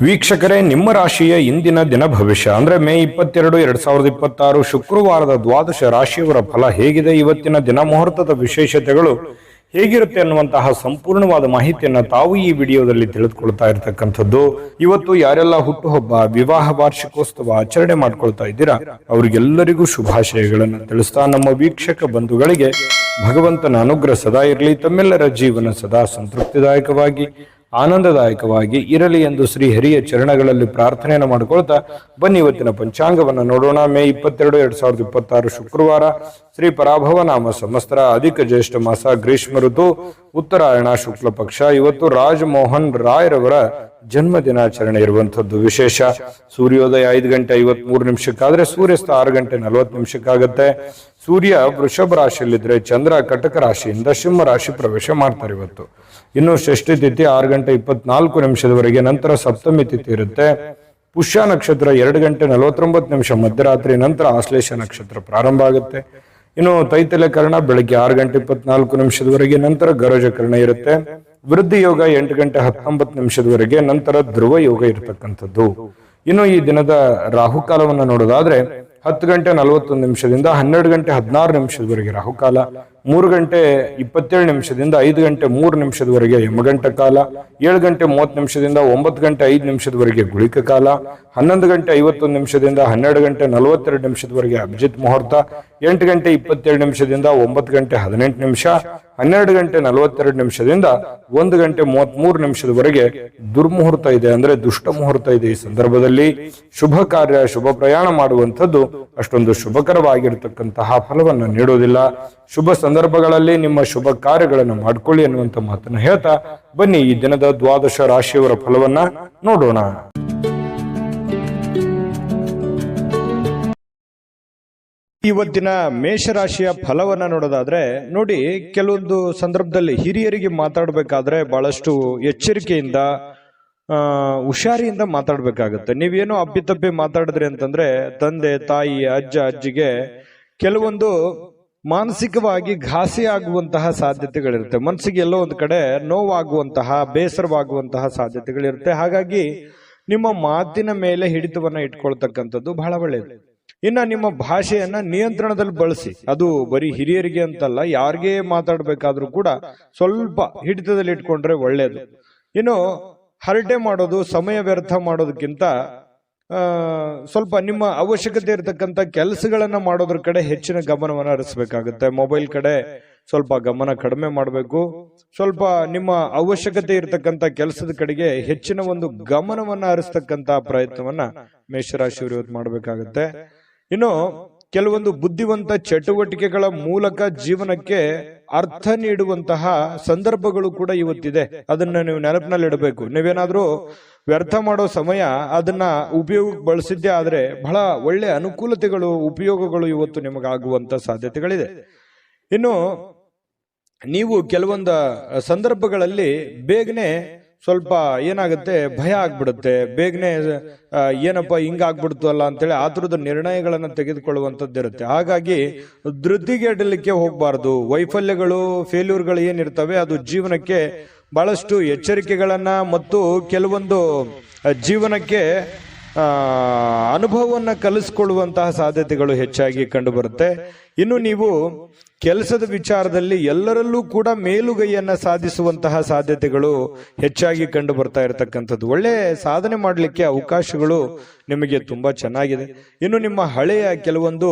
ವೀಕ್ಷಕರೇ, ನಿಮ್ಮ ರಾಶಿಯ ಇಂದಿನ ದಿನ ಭವಿಷ್ಯ ಅಂದ್ರೆ ಮೇ 22, 2026 ಶುಕ್ರವಾರದ ದ್ವಾದಶ ರಾಶಿಯವರ ಫಲ ಹೇಗಿದೆ, ಇವತ್ತಿನ ದಿನ ಮುಹೂರ್ತದ ವಿಶೇಷತೆಗಳು ಹೇಗಿರುತ್ತೆ ಅನ್ನುವಂತಹ ಸಂಪೂರ್ಣವಾದ ಮಾಹಿತಿಯನ್ನ ತಾವು ಈ ವಿಡಿಯೋದಲ್ಲಿ ತಿಳಿದುಕೊಳ್ತಾ ಇರತಕ್ಕಂಥದ್ದು. ಇವತ್ತು ಯಾರೆಲ್ಲ ಹುಟ್ಟುಹಬ್ಬ, ವಿವಾಹ ವಾರ್ಷಿಕೋತ್ಸವ ಆಚರಣೆ ಮಾಡ್ಕೊಳ್ತಾ ಇದ್ದೀರಾ ಅವರಿಗೆಲ್ಲರಿಗೂ ಶುಭಾಶಯಗಳನ್ನು ತಿಳಿಸ್ತಾ ನಮ್ಮ ವೀಕ್ಷಕ ಬಂಧುಗಳಿಗೆ ಭಗವಂತನ ಅನುಗ್ರಹ ಸದಾ ಇರಲಿ, ತಮ್ಮೆಲ್ಲರ ಜೀವನ ಸದಾ ಸಂತೃಪ್ತಿದಾಯಕವಾಗಿ ಆನಂದದಾಯಕವಾಗಿ ಇರಲಿ ಎಂದು ಶ್ರೀ ಹರಿಯ ಚರಣಗಳಲ್ಲಿ ಪ್ರಾರ್ಥನೆಯನ್ನು ಮಾಡಿಕೊಳ್ತಾ ಬನ್ನಿ ಇವತ್ತಿನ ಪಂಚಾಂಗವನ್ನು ನೋಡೋಣ. ಮೇ 22, 2026 ಶುಕ್ರವಾರ, ಶ್ರೀ ಪರಾಭವ ನಾಮ ಸಂವತ್ಸರ, ಅಧಿಕ ಜ್ಯೇಷ್ಠ ಮಾಸ, ಗ್ರೀಷ್ಮ ಋತು, ಉತ್ತರಾಯಣ ಶುಕ್ಲ ಪಕ್ಷ. ಇವತ್ತು ರಾಜಮೋಹನ್ ರಾಯರವರ ಜನ್ಮ ದಿನಾಚರಣೆ ಇರುವಂತದ್ದು ವಿಶೇಷ. ಸೂರ್ಯೋದಯ 5:53 ಸೂರ್ಯಾಸ್ತ 6:40 ಸೂರ್ಯ ವೃಷಭ ರಾಶಿಯಲ್ಲಿದ್ರೆ ಚಂದ್ರ ಕಟಕ ರಾಶಿಯಿಂದ ಸಿಂಹ ರಾಶಿ ಪ್ರವೇಶ ಮಾಡ್ತಾರೆ. ಇವತ್ತು ಇನ್ನು ಷಷ್ಠಿ ತಿಥಿ 6:24 ನಂತರ ಸಪ್ತಮಿ ತಿಥಿ ಇರುತ್ತೆ. ಪುಷ್ಯ ನಕ್ಷತ್ರ 2:49 ಮಧ್ಯರಾತ್ರಿ ನಂತರ ಆಶ್ಲೇಷ ನಕ್ಷತ್ರ ಪ್ರಾರಂಭ ಆಗುತ್ತೆ. ಇನ್ನು ತೈತಲಕರಣ ಬೆಳಗ್ಗೆ 6:24 ನಂತರ ಗರಜಕರಣ ಇರುತ್ತೆ. ವೃದ್ಧಿ ಯೋಗ 8:19 ನಂತರ ಧ್ರುವ ಯೋಗ ಇರತಕ್ಕಂಥದ್ದು. ಇನ್ನು ಈ ದಿನದ ರಾಹುಕಾಲವನ್ನು ನೋಡೋದಾದ್ರೆ 10:41 12:16 ರಾಹುಕಾಲ, 3:27 5:03 ಯಮಗಂಟ ಕಾಲ, 7:30 9:05 ಗುಳಿಕ ಕಾಲ, 11:51 12:42 ಅಭಿಜಿತ್ ಮುಹೂರ್ತ, 8:27 9:18 12:42 1:33 ದುರ್ಮುಹೂರ್ತ ಇದೆ, ಅಂದ್ರೆ ದುಷ್ಟ ಮುಹೂರ್ತ ಇದೆ. ಈ ಸಂದರ್ಭದಲ್ಲಿ ಶುಭ ಕಾರ್ಯ, ಶುಭ ಪ್ರಯಾಣ ಮಾಡುವಂಥದ್ದು ಅಷ್ಟೊಂದು ಶುಭಕರವಾಗಿರತಕ್ಕಂತಹ ಫಲವನ್ನು ನೀಡೋದಿಲ್ಲ. ಶುಭ ಸಂದರ್ಭಗಳಲ್ಲಿ ನಿಮ್ಮ ಶುಭ ಕಾರ್ಯಗಳನ್ನು ಮಾಡಿಕೊಳ್ಳಿ ಅನ್ನುವಂಥ ಮಾತನ್ನು ಹೇಳ್ತಾ ಬನ್ನಿ ಈ ದಿನದ ದ್ವಾದಶ ರಾಶಿಯವರ ಫಲವನ್ನ ನೋಡೋಣ. ಇವತ್ತಿನ ಮೇಷರಾಶಿಯ ಫಲವನ್ನ ನೋಡೋದಾದ್ರೆ ನೋಡಿ, ಕೆಲವೊಂದು ಸಂದರ್ಭದಲ್ಲಿ ಹಿರಿಯರಿಗೆ ಮಾತಾಡಬೇಕಾದ್ರೆ ಬಹಳಷ್ಟು ಎಚ್ಚರಿಕೆಯಿಂದ ಹುಷಾರಿಯಿಂದ ಮಾತಾಡ್ಬೇಕಾಗತ್ತೆ. ನೀವೇನೋ ಅಪ್ಪಿತಪ್ಪಿ ಮಾತಾಡಿದ್ರಿ ಅಂತಂದ್ರೆ ತಂದೆ ತಾಯಿ ಅಜ್ಜ ಅಜ್ಜಿಗೆ ಕೆಲವೊಂದು ಮಾನಸಿಕವಾಗಿ ಘಾಸಿ ಆಗುವಂತಹ ಸಾಧ್ಯತೆಗಳಿರುತ್ತೆ. ಮನಸ್ಸಿಗೆ ಎಲ್ಲೋ ಒಂದು ಕಡೆ ನೋವಾಗುವಂತಹ, ಬೇಸರವಾಗುವಂತಹ ಸಾಧ್ಯತೆಗಳಿರುತ್ತೆ. ಹಾಗಾಗಿ ನಿಮ್ಮ ಮಾತಿನ ಮೇಲೆ ಹಿಡಿತವನ್ನ ಇಟ್ಕೊಳ್ತಕ್ಕಂಥದ್ದು ಬಹಳ ಒಳ್ಳೆಯದು. ಇನ್ನ ನಿಮ್ಮ ಭಾಷೆಯನ್ನ ನಿಯಂತ್ರಣದಲ್ಲಿ ಬಳಸಿ. ಅದು ಬರೀ ಹಿರಿಯರಿಗೆ ಅಂತಲ್ಲ, ಯಾರಿಗೇ ಮಾತಾಡ್ಬೇಕಾದ್ರೂ ಕೂಡ ಸ್ವಲ್ಪ ಹಿಡಿತದಲ್ಲಿ ಇಟ್ಕೊಂಡ್ರೆ ಒಳ್ಳೇದು. ಇನ್ನು ಹರಟೆ ಮಾಡೋದು, ಸಮಯ ವ್ಯರ್ಥ ಮಾಡೋದಕ್ಕಿಂತ ಸ್ವಲ್ಪ ನಿಮ್ಮ ಅವಶ್ಯಕತೆ ಇರತಕ್ಕಂತ ಕೆಲಸಗಳನ್ನ ಮಾಡೋದ್ರ ಕಡೆ ಹೆಚ್ಚಿನ ಗಮನವನ್ನ ಹರಿಸಬೇಕಾಗುತ್ತೆ. ಮೊಬೈಲ್ ಕಡೆ ಸ್ವಲ್ಪ ಗಮನ ಕಡಿಮೆ ಮಾಡಬೇಕು. ಸ್ವಲ್ಪ ನಿಮ್ಮ ಅವಶ್ಯಕತೆ ಇರತಕ್ಕಂತ ಕೆಲಸದ ಕಡೆಗೆ ಹೆಚ್ಚಿನ ಒಂದು ಗಮನವನ್ನ ಹರಿಸ್ತಕ್ಕಂತ ಪ್ರಯತ್ನವನ್ನ ಮೇಷರಾಶಿಯವರು ಇವತ್ತು ಮಾಡಬೇಕಾಗುತ್ತೆ. ಇನ್ನು ಕೆಲವೊಂದು ಬುದ್ಧಿವಂತ ಚಟುವಟಿಕೆಗಳ ಮೂಲಕ ಜೀವನಕ್ಕೆ ಅರ್ಥ ನೀಡುವಂತಹ ಸಂದರ್ಭಗಳು ಕೂಡ ಇವತ್ತಿದೆ. ಅದನ್ನ ನೀವು ನೆನಪಿನಲ್ಲಿಡಬೇಕು. ನೀವೇನಾದ್ರೂ ವ್ಯರ್ಥ ಮಾಡೋ ಸಮಯ ಅದನ್ನ ಉಪಯೋಗಕ್ಕೆ ಬಳಸಿದ್ದೇ ಆದ್ರೆ ಬಹಳ ಒಳ್ಳೆ ಅನುಕೂಲತೆಗಳು, ಉಪಯೋಗಗಳು ಇವತ್ತು ನಿಮಗಾಗುವಂತ ಸಾಧ್ಯತೆಗಳಿದೆ. ಇನ್ನು ನೀವು ಕೆಲವೊಂದು ಸಂದರ್ಭಗಳಲ್ಲಿ ಬೇಗನೆ ಸ್ವಲ್ಪ ಏನಾಗುತ್ತೆ, ಭಯ ಆಗ್ಬಿಡುತ್ತೆ. ಬೇಗನೆ ಏನಪ್ಪ ಹಿಂಗಾಗ್ಬಿಡ್ತು ಅಲ್ಲ ಅಂತೇಳಿ ಆತುರದ ನಿರ್ಣಯಗಳನ್ನ ತೆಗೆದುಕೊಳ್ಳುವಂತದ್ದಿರುತ್ತೆ. ಹಾಗಾಗಿ ಧೃತಿಗೆಡಲಿಕ್ಕೆ ಹೋಗ್ಬಾರ್ದು. ವೈಫಲ್ಯಗಳು, ಫೇಲ್ಯೂರ್ಗಳು ಏನಿರ್ತವೆ ಅದು ಜೀವನಕ್ಕೆ ಬಹಳಷ್ಟು ಎಚ್ಚರಿಕೆಗಳನ್ನ ಮತ್ತು ಕೆಲವೊಂದು ಜೀವನಕ್ಕೆ ಅನುಭವವನ್ನ ಕಲಿಸ್ಕೊಳ್ಳುವಂತಹ ಸಾಧ್ಯತೆಗಳು ಹೆಚ್ಚಾಗಿ ಕಂಡು ಬರುತ್ತೆ. ಇನ್ನು ನೀವು ಕೆಲಸದ ವಿಚಾರದಲ್ಲಿ ಎಲ್ಲರಲ್ಲೂ ಕೂಡ ಮೇಲುಗೈಯನ್ನ ಸಾಧಿಸುವಂತಹ ಸಾಧ್ಯತೆಗಳು ಹೆಚ್ಚಾಗಿ ಕಂಡು ಬರ್ತಾ ಇರತಕ್ಕಂಥದ್ದು. ಒಳ್ಳೆ ಸಾಧನೆ ಮಾಡಲಿಕ್ಕೆ ಅವಕಾಶಗಳು ನಿಮಗೆ ತುಂಬಾ ಚೆನ್ನಾಗಿದೆ. ಇನ್ನು ನಿಮ್ಮ ಹಳೆಯ ಕೆಲವೊಂದು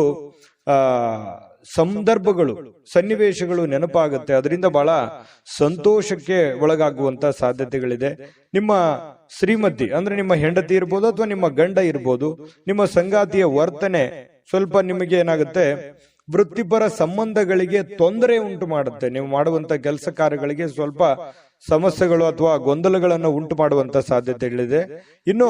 ಸಂದರ್ಭಗಳು, ಸನ್ನಿವೇಶಗಳು ನೆನಪಾಗುತ್ತೆ. ಅದರಿಂದ ಬಹಳ ಸಂತೋಷಕ್ಕೆ ಒಳಗಾಗುವಂತ ಸಾಧ್ಯತೆಗಳಿದೆ. ನಿಮ್ಮ ಶ್ರೀಮತಿ ಅಂದ್ರೆ ನಿಮ್ಮ ಹೆಂಡತಿ ಇರ್ಬೋದು ಅಥವಾ ನಿಮ್ಮ ಗಂಡ ಇರ್ಬೋದು, ನಿಮ್ಮ ಸಂಗಾತಿಯ ವರ್ತನೆ ಸ್ವಲ್ಪ ನಿಮಗೆ ಏನಾಗುತ್ತೆ, ವೃತ್ತಿಪರ ಸಂಬಂಧಗಳಿಗೆ ತೊಂದರೆ ಉಂಟು ಮಾಡುತ್ತೆ. ನೀವು ಮಾಡುವಂತ ಕೆಲಸ ಕಾರ್ಯಗಳಿಗೆ ಸ್ವಲ್ಪ ಸಮಸ್ಯೆಗಳು ಅಥವಾ ಗೊಂದಲಗಳನ್ನು ಉಂಟು ಮಾಡುವಂತ ಸಾಧ್ಯತೆಗಳಿದೆ. ಇನ್ನು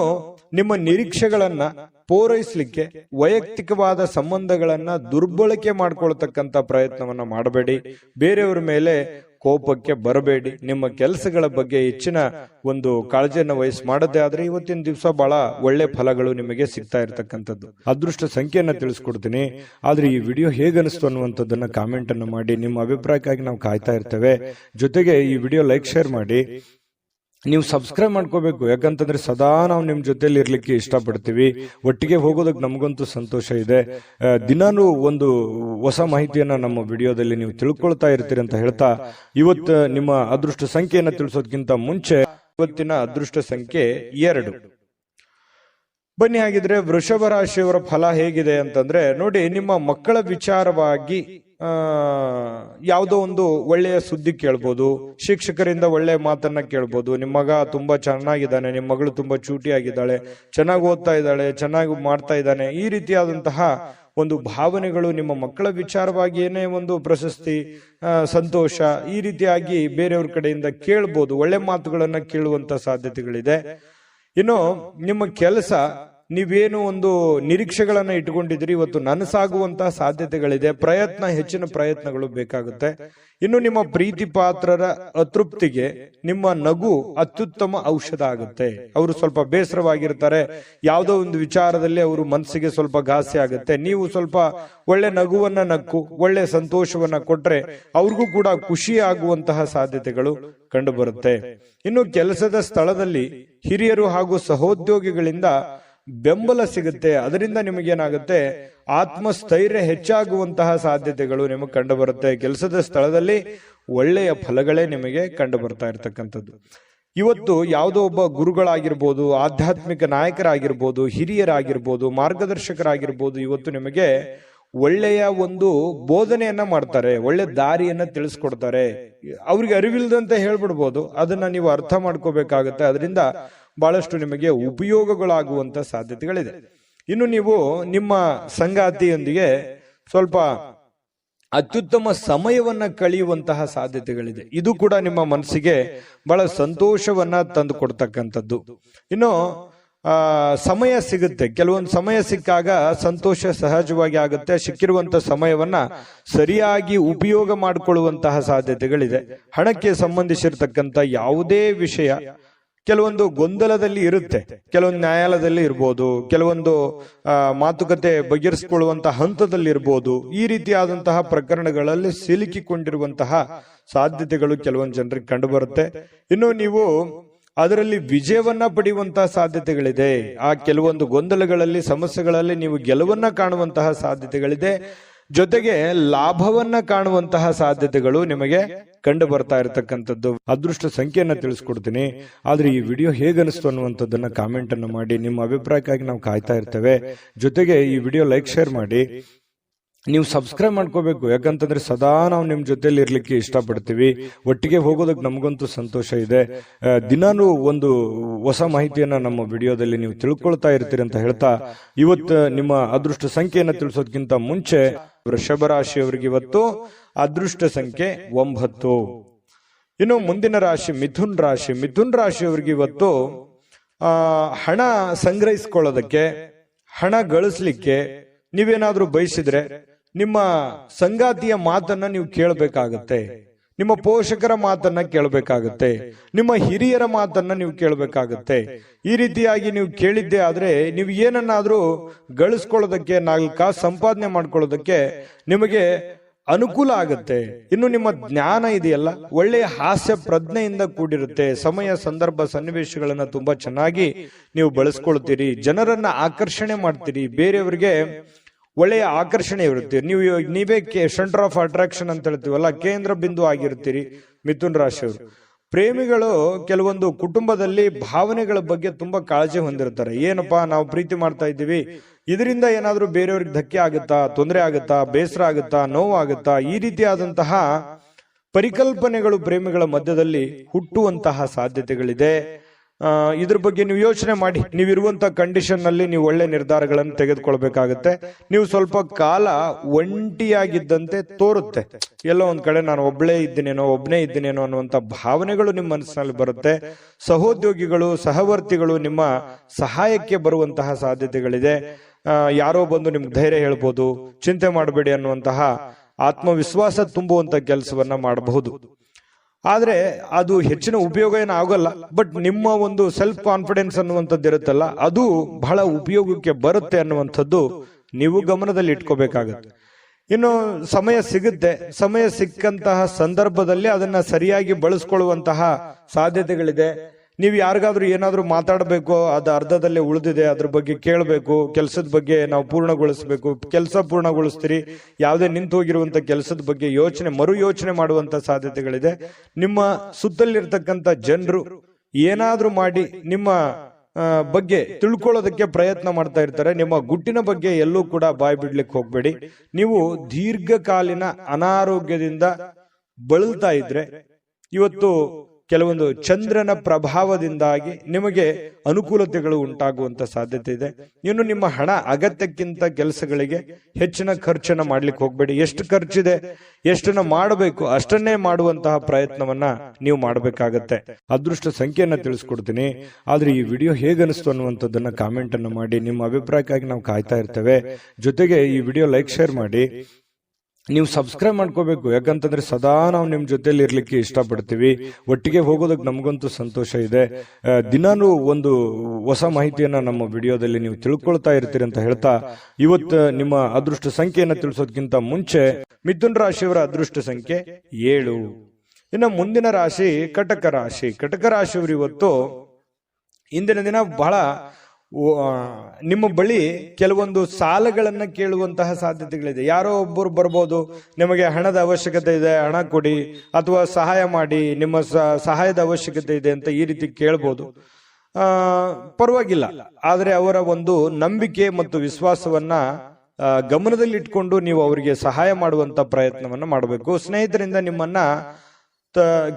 ನಿಮ್ಮ ನಿರೀಕ್ಷೆಗಳನ್ನ ಪೂರೈಸಲಿಕ್ಕೆ ವೈಯಕ್ತಿಕವಾದ ಸಂಬಂಧಗಳನ್ನ ದುರ್ಬಳಕೆ ಮಾಡ್ಕೊಳ್ತಕ್ಕಂತ ಪ್ರಯತ್ನವನ್ನ ಮಾಡಬೇಡಿ. ಬೇರೆಯವರ ಮೇಲೆ ಕೋಪಕ್ಕೆ ಬರಬೇಡಿ. ನಿಮ್ಮ ಕೆಲಸಗಳ ಬಗ್ಗೆ ಹೆಚ್ಚಿನ ಒಂದು ಕಾಳಜಿಯನ್ನು ವಹಿಸಿ ಮಾಡದೇ ಆದ್ರೆ ಇವತ್ತಿನ ದಿವಸ ಬಹಳ ಒಳ್ಳೆ ಫಲಗಳು ನಿಮಗೆ ಸಿಗ್ತಾ ಇರತಕ್ಕಂಥದ್ದು. ಅದೃಷ್ಟ ಸಂಖ್ಯೆಯನ್ನ ತಿಳಿಸ್ಕೊಡ್ತೀನಿ. ಆದ್ರೆ ಈ ವಿಡಿಯೋ ಹೇಗನಿಸ್ತು ಅನ್ನುವಂಥದ್ದನ್ನ ಕಾಮೆಂಟ್ ಅನ್ನು ಮಾಡಿ. ನಿಮ್ಮ ಅಭಿಪ್ರಾಯಕ್ಕಾಗಿ ನಾವು ಕಾಯ್ತಾ ಇರ್ತೇವೆ. ಜೊತೆಗೆ ಈ ವಿಡಿಯೋ ಲೈಕ್, ಶೇರ್ ಮಾಡಿ. ನೀವು ಸಬ್ಸ್ಕ್ರೈಬ್ ಮಾಡ್ಕೋಬೇಕು. ಯಾಕಂತಂದ್ರೆ ಸದಾ ನಾವು ನಿಮ್ ಜೊತೆಲಿ ಇರ್ಲಿಕ್ಕೆ ಇಷ್ಟಪಡ್ತೀವಿ. ಒಟ್ಟಿಗೆ ಹೋಗೋದಕ್ಕೆ ನಮಗಂತೂ ಸಂತೋಷ ಇದೆ. ದಿನಾನು ಒಂದು ಹೊಸ ಮಾಹಿತಿಯನ್ನ ನಮ್ಮ ವಿಡಿಯೋದಲ್ಲಿ ನೀವು ತಿಳ್ಕೊಳ್ತಾ ಇರ್ತೀರಿ ಅಂತ ಹೇಳ್ತಾ, ಇವತ್ತು ನಿಮ್ಮ ಅದೃಷ್ಟ ಸಂಖ್ಯೆಯನ್ನ ತಿಳಿಸೋದಕ್ಕಿಂತ ಮುಂಚೆ ಇವತ್ತಿನ ಅದೃಷ್ಟ ಸಂಖ್ಯೆ 2. ಬನ್ನಿ, ಹಾಗಿದ್ರೆ ವೃಷಭ ರಾಶಿಯವರ ಫಲ ಹೇಗಿದೆ ಅಂತಂದ್ರೆ, ನೋಡಿ, ನಿಮ್ಮ ಮಕ್ಕಳ ವಿಚಾರವಾಗಿ ಯಾವುದೋ ಒಂದು ಒಳ್ಳೆಯ ಸುದ್ದಿ ಕೇಳ್ಬೋದು, ಶಿಕ್ಷಕರಿಂದ ಒಳ್ಳೆಯ ಮಾತನ್ನ ಕೇಳ್ಬೋದು. ನಿಮ್ಮ ಮಗ ತುಂಬಾ ಚೆನ್ನಾಗಿದ್ದಾನೆ, ನಿಮ್ಮ ಮಗಳು ತುಂಬಾ ಚೂಟಿಯಾಗಿದ್ದಾಳೆ, ಚೆನ್ನಾಗಿ ಓದ್ತಾ ಇದ್ದಾಳೆ, ಚೆನ್ನಾಗಿ ಮಾಡ್ತಾ ಇದ್ದಾನೆ, ಈ ರೀತಿಯಾದಂತಹ ಒಂದು ಭಾವನೆಗಳು ನಿಮ್ಮ ಮಕ್ಕಳ ವಿಚಾರವಾಗಿ ಏನೇ ಒಂದು ಪ್ರಶಸ್ತಿ, ಸಂತೋಷ, ಈ ರೀತಿಯಾಗಿ ಬೇರೆಯವ್ರ ಕಡೆಯಿಂದ ಕೇಳ್ಬೋದು. ಒಳ್ಳೆ ಮಾತುಗಳನ್ನ ಕೇಳುವಂತ ಸಾಧ್ಯತೆಗಳಿದೆ. ಇನ್ನು ನಿಮ್ಮ ಕೆಲಸ, ನೀವೇನು ಒಂದು ನಿರೀಕ್ಷೆಗಳನ್ನ ಇಟ್ಟುಕೊಂಡಿದ್ರಿ, ಇವತ್ತು ನನಸಾಗುವಂತಹ ಸಾಧ್ಯತೆಗಳಿದೆ. ಹೆಚ್ಚಿನ ಪ್ರಯತ್ನಗಳು ಬೇಕಾಗುತ್ತೆ. ಇನ್ನು ನಿಮ್ಮ ಪ್ರೀತಿ ಪಾತ್ರರ ಅತೃಪ್ತಿಗೆ ನಿಮ್ಮ ನಗು ಅತ್ಯುತ್ತಮ ಔಷಧ ಆಗುತ್ತೆ. ಅವರು ಸ್ವಲ್ಪ ಬೇಸರವಾಗಿರ್ತಾರೆ, ಯಾವುದೋ ಒಂದು ವಿಚಾರದಲ್ಲಿ ಅವರು ಮನಸ್ಸಿಗೆ ಸ್ವಲ್ಪ ಘಾಸಿ ಆಗುತ್ತೆ. ನೀವು ಸ್ವಲ್ಪ ಒಳ್ಳೆ ನಗುವನ್ನ ನಕ್ಕು ಒಳ್ಳೆ ಸಂತೋಷವನ್ನ ಕೊಟ್ರೆ ಅವ್ರಿಗೂ ಕೂಡ ಖುಷಿ ಆಗುವಂತಹ ಸಾಧ್ಯತೆಗಳು ಕಂಡು ಬರುತ್ತೆ. ಇನ್ನು ಕೆಲಸದ ಸ್ಥಳದಲ್ಲಿ ಹಿರಿಯರು ಹಾಗೂ ಸಹೋದ್ಯೋಗಿಗಳಿಂದ ಬೆಂಬಲ ಸಿಗುತ್ತೆ. ಅದರಿಂದ ನಿಮಗೇನಾಗುತ್ತೆ, ಆತ್ಮಸ್ಥೈರ್ಯ ಹೆಚ್ಚಾಗುವಂತಹ ಸಾಧ್ಯತೆಗಳು ನಿಮಗೆ ಕಂಡು ಬರುತ್ತೆ. ಕೆಲಸದ ಸ್ಥಳದಲ್ಲಿ ಒಳ್ಳೆಯ ಫಲಗಳೇ ನಿಮಗೆ ಕಂಡು ಬರ್ತಾ ಇರತಕ್ಕಂಥದ್ದು. ಇವತ್ತು ಯಾವುದೋ ಒಬ್ಬ ಗುರುಗಳಾಗಿರ್ಬೋದು, ಆಧ್ಯಾತ್ಮಿಕ ನಾಯಕರಾಗಿರ್ಬೋದು, ಹಿರಿಯರಾಗಿರ್ಬೋದು, ಮಾರ್ಗದರ್ಶಕರಾಗಿರ್ಬೋದು, ಇವತ್ತು ನಿಮಗೆ ಒಳ್ಳೆಯ ಒಂದು ಬೋಧನೆಯನ್ನ ಮಾಡ್ತಾರೆ, ಒಳ್ಳೆ ದಾರಿಯನ್ನ ತಿಳಿಸ್ಕೊಡ್ತಾರೆ. ಅವ್ರಿಗೆ ಅರಿವಿಲ್ಲದಂತೆ ಹೇಳ್ಬಿಡ್ಬೋದು, ಅದನ್ನ ನೀವು ಅರ್ಥ ಮಾಡ್ಕೋಬೇಕಾಗತ್ತೆ. ಅದರಿಂದ ಬಹಳಷ್ಟು ನಿಮಗೆ ಉಪಯೋಗಗಳಾಗುವಂತ ಸಾಧ್ಯತೆಗಳಿದೆ. ಇನ್ನು ನೀವು ನಿಮ್ಮ ಸಂಗಾತಿಯೊಂದಿಗೆ ಸ್ವಲ್ಪ ಅತ್ಯುತ್ತಮ ಸಮಯವನ್ನ ಕಳೆಯುವಂತಹ ಸಾಧ್ಯತೆಗಳಿದೆ. ಇದು ಕೂಡ ನಿಮ್ಮ ಮನಸ್ಸಿಗೆ ಬಹಳ ಸಂತೋಷವನ್ನ ತಂದು ಕೊಡ್ತಕ್ಕಂಥದ್ದು. ಇನ್ನು ಸಮಯ ಸಿಗುತ್ತೆ, ಕೆಲವೊಂದು ಸಮಯ ಸಿಕ್ಕಾಗ ಸಂತೋಷ ಸಹಜವಾಗಿ ಆಗುತ್ತೆ. ಸಿಕ್ಕಿರುವಂತ ಸಮಯವನ್ನ ಸರಿಯಾಗಿ ಉಪಯೋಗ ಮಾಡಿಕೊಳ್ಳುವಂತಹ ಸಾಧ್ಯತೆಗಳಿದೆ. ಹಣಕ್ಕೆ ಸಂಬಂಧಿಸಿರ್ತಕ್ಕಂಥ ಯಾವುದೇ ವಿಷಯ ಕೆಲವೊಂದು ಗೊಂದಲದಲ್ಲಿ ಇರುತ್ತೆ, ಕೆಲವೊಂದು ನ್ಯಾಯಾಲಯದಲ್ಲಿ ಇರ್ಬೋದು, ಕೆಲವೊಂದು ಮಾತುಕತೆ ಬಗೆಹರಿಸಿಕೊಳ್ಳುವಂತ ಹಂತದಲ್ಲಿ ಇರ್ಬೋದು. ಈ ರೀತಿಯಾದಂತಹ ಪ್ರಕರಣಗಳಲ್ಲಿ ಸಿಲುಕಿಕೊಂಡಿರುವಂತಹ ಸಾಧ್ಯತೆಗಳು ಕೆಲವೊಂದು ಜನರಿಗೆ ಕಂಡು ಬರುತ್ತೆ. ಇನ್ನು ನೀವು ಅದರಲ್ಲಿ ವಿಜಯವನ್ನ ಪಡೆಯುವಂತಹ ಸಾಧ್ಯತೆಗಳಿದೆ. ಆ ಕೆಲವೊಂದು ಗೊಂದಲಗಳಲ್ಲಿ, ಸಮಸ್ಯೆಗಳಲ್ಲಿ ನೀವು ಗೆಲುವನ್ನ ಕಾಣುವಂತಹ ಸಾಧ್ಯತೆಗಳಿದೆ. ಜೊತೆಗೆ ಲಾಭವನ್ನ ಕಾಣುವಂತಹ ಸಾಧ್ಯತೆಗಳು ನಿಮಗೆ ಕಂಡು ಬರ್ತಾ ಇರತಕ್ಕಂಥದ್ದು. ಅದೃಷ್ಟ ಸಂಖ್ಯೆಯನ್ನ ತಿಳಿಸ್ಕೊಡ್ತೀನಿ. ಆದ್ರೆ ಈ ವಿಡಿಯೋ ಹೇಗನಿಸ್ತು ಅನ್ನುವಂಥದ್ದನ್ನ ಕಾಮೆಂಟ್ ಅನ್ನು ಮಾಡಿ. ನಿಮ್ಮ ಅಭಿಪ್ರಾಯಕ್ಕಾಗಿ ನಾವು ಕಾಯ್ತಾ ಇರ್ತೇವೆ. ಜೊತೆಗೆ ಈ ವಿಡಿಯೋ ಲೈಕ್, ಶೇರ್ ಮಾಡಿ. ನೀವು ಸಬ್ಸ್ಕ್ರೈಬ್ ಮಾಡ್ಕೋಬೇಕು. ಯಾಕಂತಂದ್ರೆ ಸದಾ ನಾವು ನಿಮ್ ಜೊತೆಲಿ ಇರ್ಲಿಕ್ಕೆ ಇಷ್ಟಪಡ್ತೀವಿ. ಒಟ್ಟಿಗೆ ಹೋಗೋದಕ್ಕೆ ನಮಗಂತೂ ಸಂತೋಷ ಇದೆ. ದಿನಾನು ಒಂದು ಹೊಸ ಮಾಹಿತಿಯನ್ನ ನಮ್ಮ ವಿಡಿಯೋದಲ್ಲಿ ನೀವು ತಿಳ್ಕೊಳ್ತಾ ಇರ್ತೀರಿ ಅಂತ ಹೇಳ್ತಾ, ಇವತ್ತು ನಿಮ್ಮ ಅದೃಷ್ಟ ಸಂಖ್ಯೆಯನ್ನ ತಿಳಿಸೋದಕ್ಕಿಂತ ಮುಂಚೆ ವೃಷಭ ರಾಶಿಯವರಿಗೆ ಇವತ್ತು ಅದೃಷ್ಟ ಸಂಖ್ಯೆ 9. ಇನ್ನು ಮುಂದಿನ ರಾಶಿ ಮಿಥುನ್ ರಾಶಿ. ಮಿಥುನ್ ರಾಶಿಯವರಿಗೆ ಇವತ್ತು ಹಣ ಸಂಗ್ರಹಿಸಿಕೊಳ್ಳೋದಕ್ಕೆ, ಹಣ ಗಳಿಸ್ಲಿಕ್ಕೆ ನೀವೇನಾದ್ರೂ ಬಯಸಿದ್ರೆ ನಿಮ್ಮ ಸಂಗಾತಿಯ ಮಾತನ್ನ ನೀವು ಕೇಳಬೇಕಾಗತ್ತೆ, ನಿಮ್ಮ ಪೋಷಕರ ಮಾತನ್ನ ಕೇಳಬೇಕಾಗತ್ತೆ, ನಿಮ್ಮ ಹಿರಿಯರ ಮಾತನ್ನ ನೀವು ಕೇಳಬೇಕಾಗತ್ತೆ. ಈ ರೀತಿಯಾಗಿ ನೀವು ಕೇಳಿದ್ದೆ ಆದ್ರೆ ನೀವು ಏನನ್ನಾದ್ರೂ ಗಳಿಸ್ಕೊಳ್ಳೋದಕ್ಕೆ, 4 ಕಾಸು ಸಂಪಾದನೆ ಮಾಡ್ಕೊಳ್ಳೋದಕ್ಕೆ ನಿಮಗೆ ಅನುಕೂಲ ಆಗುತ್ತೆ. ಇನ್ನು ನಿಮ್ಮ ಜ್ಞಾನ ಇದೆಯಲ್ಲ, ಒಳ್ಳೆಯ ಹಾಸ್ಯ ಪ್ರಜ್ಞೆಯಿಂದ ಕೂಡಿರುತ್ತೆ. ಸಮಯ, ಸಂದರ್ಭ, ಸನ್ನಿವೇಶಗಳನ್ನ ತುಂಬಾ ಚೆನ್ನಾಗಿ ನೀವು ಬಳಸ್ಕೊಳ್ತೀರಿ. ಜನರನ್ನ ಆಕರ್ಷಣೆ ಮಾಡ್ತೀರಿ. ಬೇರೆಯವರಿಗೆ ಒಳ್ಳೆಯ ಆಕರ್ಷಣೆ ಇರುತ್ತೆ. ನೀವೇ ಸೆಂಟರ್ ಆಫ್ ಅಟ್ರಾಕ್ಷನ್ ಅಂತ ಹೇಳ್ತೀವಲ್ಲ, ಕೇಂದ್ರ ಬಿಂದು ಆಗಿರ್ತೀರಿ ಮಿಥುನ್ ರಾಶಿಯವರು. ಪ್ರೇಮಿಗಳು ಕೆಲವೊಂದು ಕುಟುಂಬದಲ್ಲಿ ಭಾವನೆಗಳ ಬಗ್ಗೆ ತುಂಬಾ ಕಾಳಜಿ ಹೊಂದಿರ್ತಾರೆ. ಏನಪ್ಪಾ, ನಾವು ಪ್ರೀತಿ ಮಾಡ್ತಾ ಇದ್ದೀವಿ, ಇದರಿಂದ ಏನಾದ್ರೂ ಬೇರೆಯವ್ರಿಗೆ ಧಕ್ಕೆ ಆಗುತ್ತಾ, ತೊಂದರೆ ಆಗುತ್ತಾ, ಬೇಸರ ಆಗುತ್ತಾ, ನೋವಾಗುತ್ತಾ, ಈ ರೀತಿಯಾದಂತಹ ಪರಿಕಲ್ಪನೆಗಳು ಪ್ರೇಮಿಗಳ ಮಧ್ಯದಲ್ಲಿ ಹುಟ್ಟುವಂತಹ ಸಾಧ್ಯತೆಗಳಿದೆ. ಇದ್ರ ಬಗ್ಗೆ ನೀವು ಯೋಚನೆ ಮಾಡಿ. ನೀವಿರುವಂತಹ ಕಂಡೀಷನ್ ನಲ್ಲಿ ನೀವು ಒಳ್ಳೆ ನಿರ್ಧಾರಗಳನ್ನು ತೆಗೆದುಕೊಳ್ಬೇಕಾಗತ್ತೆ. ನೀವು ಸ್ವಲ್ಪ ಕಾಲ ಒಂಟಿಯಾಗಿದ್ದಂತೆ ತೋರುತ್ತೆ. ಎಲ್ಲೋ ಒಂದ್ ಕಡೆ ನಾನು ಒಬ್ಬನೇ ಇದ್ದೀನೇನೋ ಅನ್ನುವಂತ ಭಾವನೆಗಳು ನಿಮ್ಮ ಮನಸ್ಸಿನಲ್ಲಿ ಬರುತ್ತೆ. ಸಹೋದ್ಯೋಗಿಗಳು, ಸಹವರ್ತಿಗಳು ನಿಮ್ಮ ಸಹಾಯಕ್ಕೆ ಬರುವಂತಹ ಸಾಧ್ಯತೆಗಳಿದೆ. ಯಾರೋ ಬಂದು ನಿಮ್ಗೆ ಧೈರ್ಯ ಹೇಳ್ಬೋದು, ಚಿಂತೆ ಮಾಡಬೇಡಿ ಅನ್ನುವಂತಹ ಆತ್ಮವಿಶ್ವಾಸ ತುಂಬುವಂತ ಕೆಲಸವನ್ನ ಮಾಡಬಹುದು. ಆದ್ರೆ ಅದು ಹೆಚ್ಚಿನ ಉಪಯೋಗ ಏನು ಆಗೋಲ್ಲ. ಬಟ್ ನಿಮ್ಮ ಒಂದು ಸೆಲ್ಫ್ ಕಾನ್ಫಿಡೆನ್ಸ್ ಅನ್ನುವಂಥದ್ದು ಇರುತ್ತಲ್ಲ, ಅದು ಬಹಳ ಉಪಯೋಗಕ್ಕೆ ಬರುತ್ತೆ ಅನ್ನುವಂಥದ್ದು ನೀವು ಗಮನದಲ್ಲಿ ಇಟ್ಕೋಬೇಕಾಗತ್ತೆ. ಇನ್ನು ಸಮಯ ಸಿಗುತ್ತೆ, ಸಮಯ ಸಿಕ್ಕಂತಹ ಸಂದರ್ಭದಲ್ಲಿ ಅದನ್ನ ಸರಿಯಾಗಿ ಬಳಸ್ಕೊಳ್ಳುವಂತಹ ಸಾಧ್ಯತೆಗಳಿದೆ. ನೀವು ಯಾರಿಗಾದ್ರೂ ಏನಾದ್ರೂ ಮಾತಾಡಬೇಕು, ಅದು ಅರ್ಧದಲ್ಲೇ ಉಳಿದಿದೆ, ಅದ್ರ ಬಗ್ಗೆ ಕೇಳಬೇಕು, ಕೆಲಸದ ಬಗ್ಗೆ ನಾವು ಪೂರ್ಣಗೊಳಿಸಬೇಕು, ಕೆಲಸ ಪೂರ್ಣಗೊಳಿಸ್ತೀರಿ, ಯಾವುದೇ ನಿಂತು ಹೋಗಿರುವಂತ ಕೆಲಸದ ಬಗ್ಗೆ ಮರು ಯೋಚನೆ ಮಾಡುವಂತ ಸಾಧ್ಯತೆಗಳಿದೆ. ನಿಮ್ಮ ಸುತ್ತಲಿರ್ತಕ್ಕಂಥ ಜನರು ಏನಾದ್ರೂ ಮಾಡಿ ನಿಮ್ಮ ಬಗ್ಗೆ ತಿಳ್ಕೊಳ್ಳೋದಕ್ಕೆ ಪ್ರಯತ್ನ ಮಾಡ್ತಾ ಇರ್ತಾರೆ. ನಿಮ್ಮ ಗುಟ್ಟಿನ ಬಗ್ಗೆ ಎಲ್ಲೂ ಕೂಡ ಬಾಯಿ ಬಿಡ್ಲಿಕ್ಕೆ ಹೋಗ್ಬೇಡಿ. ನೀವು ದೀರ್ಘಕಾಲೀನ ಅನಾರೋಗ್ಯದಿಂದ ಬಳಲ್ತಾ ಇದ್ರೆ ಇವತ್ತು ಕೆಲವೊಂದು ಚಂದ್ರನ ಪ್ರಭಾವದಿಂದಾಗಿ ನಿಮಗೆ ಅನುಕೂಲತೆಗಳು ಉಂಟಾಗುವಂತ ಸಾಧ್ಯತೆ ಇದೆ. ಇನ್ನು ನಿಮ್ಮ ಹಣ ಅಗತ್ಯಕ್ಕಿಂತ ಕೆಲಸಗಳಿಗೆ ಹೆಚ್ಚಿನ ಖರ್ಚನ್ನ ಮಾಡ್ಲಿಕ್ಕೆ ಹೋಗ್ಬೇಡಿ. ಎಷ್ಟು ಖರ್ಚಿದೆ, ಎಷ್ಟನ್ನ ಮಾಡಬೇಕು ಅಷ್ಟನ್ನೇ ಮಾಡುವಂತಹ ಪ್ರಯತ್ನವನ್ನ ನೀವು ಮಾಡಬೇಕಾಗತ್ತೆ. ಅದೃಷ್ಟ ಸಂಖ್ಯೆಯನ್ನ ತಿಳಿಸ್ಕೊಡ್ತೀನಿ, ಆದ್ರೆ ಈ ವಿಡಿಯೋ ಹೇಗನಿಸ್ತು ಅನ್ನುವಂಥದ್ದನ್ನ ಕಾಮೆಂಟ್ ಅನ್ನ ಮಾಡಿ. ನಿಮ್ಮ ಅಭಿಪ್ರಾಯಕ್ಕಾಗಿ ನಾವು ಕಾಯ್ತಾ ಇರ್ತೇವೆ. ಜೊತೆಗೆ ಈ ವಿಡಿಯೋ ಲೈಕ್ ಶೇರ್ ಮಾಡಿ. ನೀವು ಸಬ್ಸ್ಕ್ರೈಬ್ ಮಾಡ್ಕೋಬೇಕು, ಯಾಕಂತಂದ್ರೆ ಸದಾ ನಾವು ನಿಮ್ ಜೊತೆಲಿ ಇರ್ಲಿಕ್ಕೆ ಇಷ್ಟಪಡ್ತೀವಿ. ಒಟ್ಟಿಗೆ ಹೋಗೋದಕ್ಕೆ ನಮಗಂತೂ ಸಂತೋಷ ಇದೆ. ದಿನಾನು ಒಂದು ಹೊಸ ಮಾಹಿತಿಯನ್ನ ನಮ್ಮ ವಿಡಿಯೋದಲ್ಲಿ ನೀವು ತಿಳ್ಕೊಳ್ತಾ ಇರ್ತೀರಿ ಅಂತ ಹೇಳ್ತಾ, ಇವತ್ತು ನಿಮ್ಮ ಅದೃಷ್ಟ ಸಂಖ್ಯೆಯನ್ನ ತಿಳಿಸೋದಕ್ಕಿಂತ ಮುಂಚೆ ಮಿಥುನ್ ರಾಶಿಯವರ ಅದೃಷ್ಟ ಸಂಖ್ಯೆ 7. ಇನ್ನು ಮುಂದಿನ ರಾಶಿ ಕಟಕ ರಾಶಿ. ಕಟಕ ರಾಶಿಯವರು ಇವತ್ತು ಇಂದಿನ ದಿನ ಬಹಳ ನಿಮ್ಮ ಬಳಿ ಕೆಲವೊಂದು ಸಾಲಗಳನ್ನ ಕೇಳುವಂತಹ ಸಾಧ್ಯತೆಗಳಿದೆ. ಯಾರೋ ಒಬ್ಬರು ಬರ್ಬೋದು, ನಿಮಗೆ ಹಣದ ಅವಶ್ಯಕತೆ ಇದೆ, ಹಣ ಕೊಡಿ ಅಥವಾ ಸಹಾಯ ಮಾಡಿ, ನಿಮ್ಮ ಸಹಾಯದ ಅವಶ್ಯಕತೆ ಇದೆ ಅಂತ ಈ ರೀತಿ ಕೇಳ್ಬೋದು. ಪರವಾಗಿಲ್ಲ, ಆದ್ರೆ ಅವರ ಒಂದು ನಂಬಿಕೆ ಮತ್ತು ವಿಶ್ವಾಸವನ್ನ ಗಮನದಲ್ಲಿಟ್ಕೊಂಡು ನೀವು ಅವರಿಗೆ ಸಹಾಯ ಮಾಡುವಂತ ಪ್ರಯತ್ನವನ್ನ ಮಾಡಬೇಕು. ಸ್ನೇಹಿತರಿಂದ ನಿಮ್ಮನ್ನ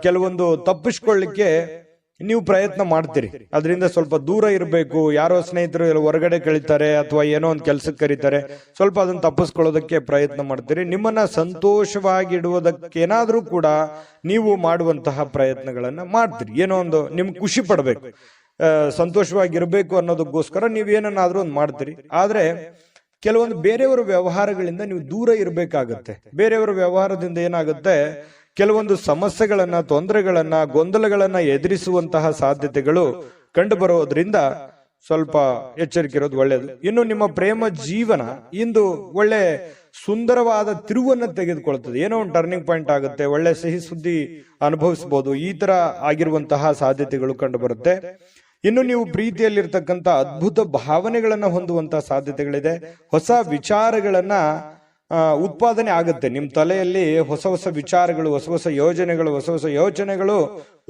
ಕೆಲವೊಂದು ತಪ್ಪಿಸ್ಕೊಳ್ಳಿಕ್ಕೆ ನೀವು ಪ್ರಯತ್ನ ಮಾಡ್ತೀರಿ, ಅದರಿಂದ ಸ್ವಲ್ಪ ದೂರ ಇರಬೇಕು. ಯಾರೋ ಸ್ನೇಹಿತರು ಹೊರಗಡೆ ಕಳೀತಾರೆ ಅಥವಾ ಏನೋ ಒಂದು ಕೆಲ್ಸಕ್ಕೆ ಕರೀತಾರೆ, ಸ್ವಲ್ಪ ಅದನ್ನ ತಪ್ಪಿಸ್ಕೊಳ್ಳೋದಕ್ಕೆ ಪ್ರಯತ್ನ ಮಾಡ್ತೀರಿ. ನಿಮ್ಮನ್ನ ಸಂತೋಷವಾಗಿಡುವುದಕ್ಕೇನಾದ್ರೂ ಕೂಡ ನೀವು ಮಾಡುವಂತಹ ಪ್ರಯತ್ನಗಳನ್ನ ಮಾಡ್ತೀರಿ. ಏನೋ ಒಂದು ನಿಮ್ಗೆ ಖುಷಿ ಪಡ್ಬೇಕು, ಸಂತೋಷವಾಗಿರ್ಬೇಕು ಅನ್ನೋದಕ್ಕೋಸ್ಕರ ನೀವೇನಾದ್ರೂ ಒಂದು ಮಾಡ್ತೀರಿ. ಆದ್ರೆ ಕೆಲವೊಂದು ಬೇರೆಯವರ ವ್ಯವಹಾರಗಳಿಂದ ನೀವು ದೂರ ಇರಬೇಕಾಗತ್ತೆ. ಬೇರೆಯವರ ವ್ಯವಹಾರದಿಂದ ಏನಾಗುತ್ತೆ, ಕೆಲವೊಂದು ಸಮಸ್ಯೆಗಳನ್ನ, ತೊಂದರೆಗಳನ್ನ, ಗೊಂದಲಗಳನ್ನ ಎದುರಿಸುವಂತಹ ಸಾಧ್ಯತೆಗಳು ಕಂಡು ಬರೋದ್ರಿಂದ ಸ್ವಲ್ಪ ಎಚ್ಚರಿಕೆ ಇರೋದು ಒಳ್ಳೆಯದು. ಇನ್ನು ನಿಮ್ಮ ಪ್ರೇಮ ಜೀವನ ಇಂದು ಒಳ್ಳೆ ಸುಂದರವಾದ ತಿರುವನ್ನ ತೆಗೆದುಕೊಳ್ತದೆ. ಏನೋ ಒಂದು ಟರ್ನಿಂಗ್ ಪಾಯಿಂಟ್ ಆಗುತ್ತೆ, ಒಳ್ಳೆ ಸಿಹಿ ಸುದ್ದಿ ಅನುಭವಿಸಬಹುದು. ಈ ತರ ಆಗಿರುವಂತಹ ಸಾಧ್ಯತೆಗಳು ಕಂಡು ಬರುತ್ತೆ. ಇನ್ನು ನೀವು ಪ್ರೀತಿಯಲ್ಲಿರ್ತಕ್ಕಂಥ ಅದ್ಭುತ ಭಾವನೆಗಳನ್ನ ಹೊಂದುವಂತಹ ಸಾಧ್ಯತೆಗಳಿದೆ. ಹೊಸ ವಿಚಾರಗಳನ್ನ ಉತ್ಪಾದನೆ ಆಗುತ್ತೆ. ನಿಮ್ಮ ತಲೆಯಲ್ಲಿ ಹೊಸ ಹೊಸ ವಿಚಾರಗಳು, ಹೊಸ ಹೊಸ ಯೋಚನೆಗಳು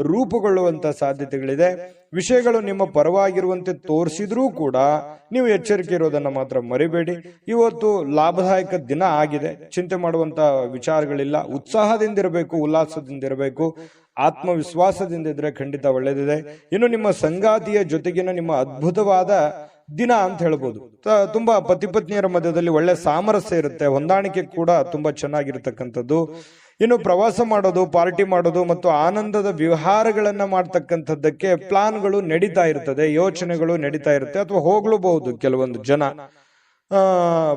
ರೂಪುಗೊಳ್ಳುವಂತ ಸಾಧ್ಯತೆಗಳಿದೆ. ವಿಷಯಗಳು ನಿಮ್ಮ ಪರವಾಗಿರುವಂತೆ ತೋರಿಸಿದ್ರೂ ಕೂಡ ನೀವು ಎಚ್ಚರಿಕೆ ಇರೋದನ್ನ ಮಾತ್ರ ಮರಿಬೇಡಿ. ಇವತ್ತು ಲಾಭದಾಯಕ ದಿನ ಆಗಿದೆ, ಚಿಂತೆ ಮಾಡುವಂತ ವಿಚಾರಗಳಿಲ್ಲ. ಉತ್ಸಾಹದಿಂದಿರಬೇಕು, ಉಲ್ಲಾಸದಿಂದಿರಬೇಕು, ಆತ್ಮವಿಶ್ವಾಸದಿಂದ ಇದ್ರೆ ಖಂಡಿತ ಒಳ್ಳೆಯದಿದೆ. ಇನ್ನು ನಿಮ್ಮ ಸಂಗಾತಿಯ ಜೊತೆಗಿನ ನಿಮ್ಮ ಅದ್ಭುತವಾದ ದಿನ ಅಂತ ಹೇಳ್ಬೋದು. ತುಂಬಾ ಪತಿ ಪತ್ನಿಯರ ಮಧ್ಯದಲ್ಲಿ ಒಳ್ಳೆ ಸಾಮರಸ್ಯ ಇರುತ್ತೆ, ಹೊಂದಾಣಿಕೆ ಕೂಡ ತುಂಬಾ ಚೆನ್ನಾಗಿರ್ತಕ್ಕಂಥದ್ದು. ಇನ್ನು ಪ್ರವಾಸ ಮಾಡೋದು, ಪಾರ್ಟಿ ಮಾಡೋದು ಮತ್ತು ಆನಂದದ ವ್ಯವಹಾರಗಳನ್ನ ಮಾಡ್ತಕ್ಕಂಥದ್ದಕ್ಕೆ ಪ್ಲಾನ್ಗಳು ನಡೀತಾ ಇರ್ತದೆ, ಯೋಚನೆಗಳು ನಡೀತಾ ಇರುತ್ತೆ, ಅಥವಾ ಹೋಗ್ಲೂಬಹುದು ಕೆಲವೊಂದು ಜನ.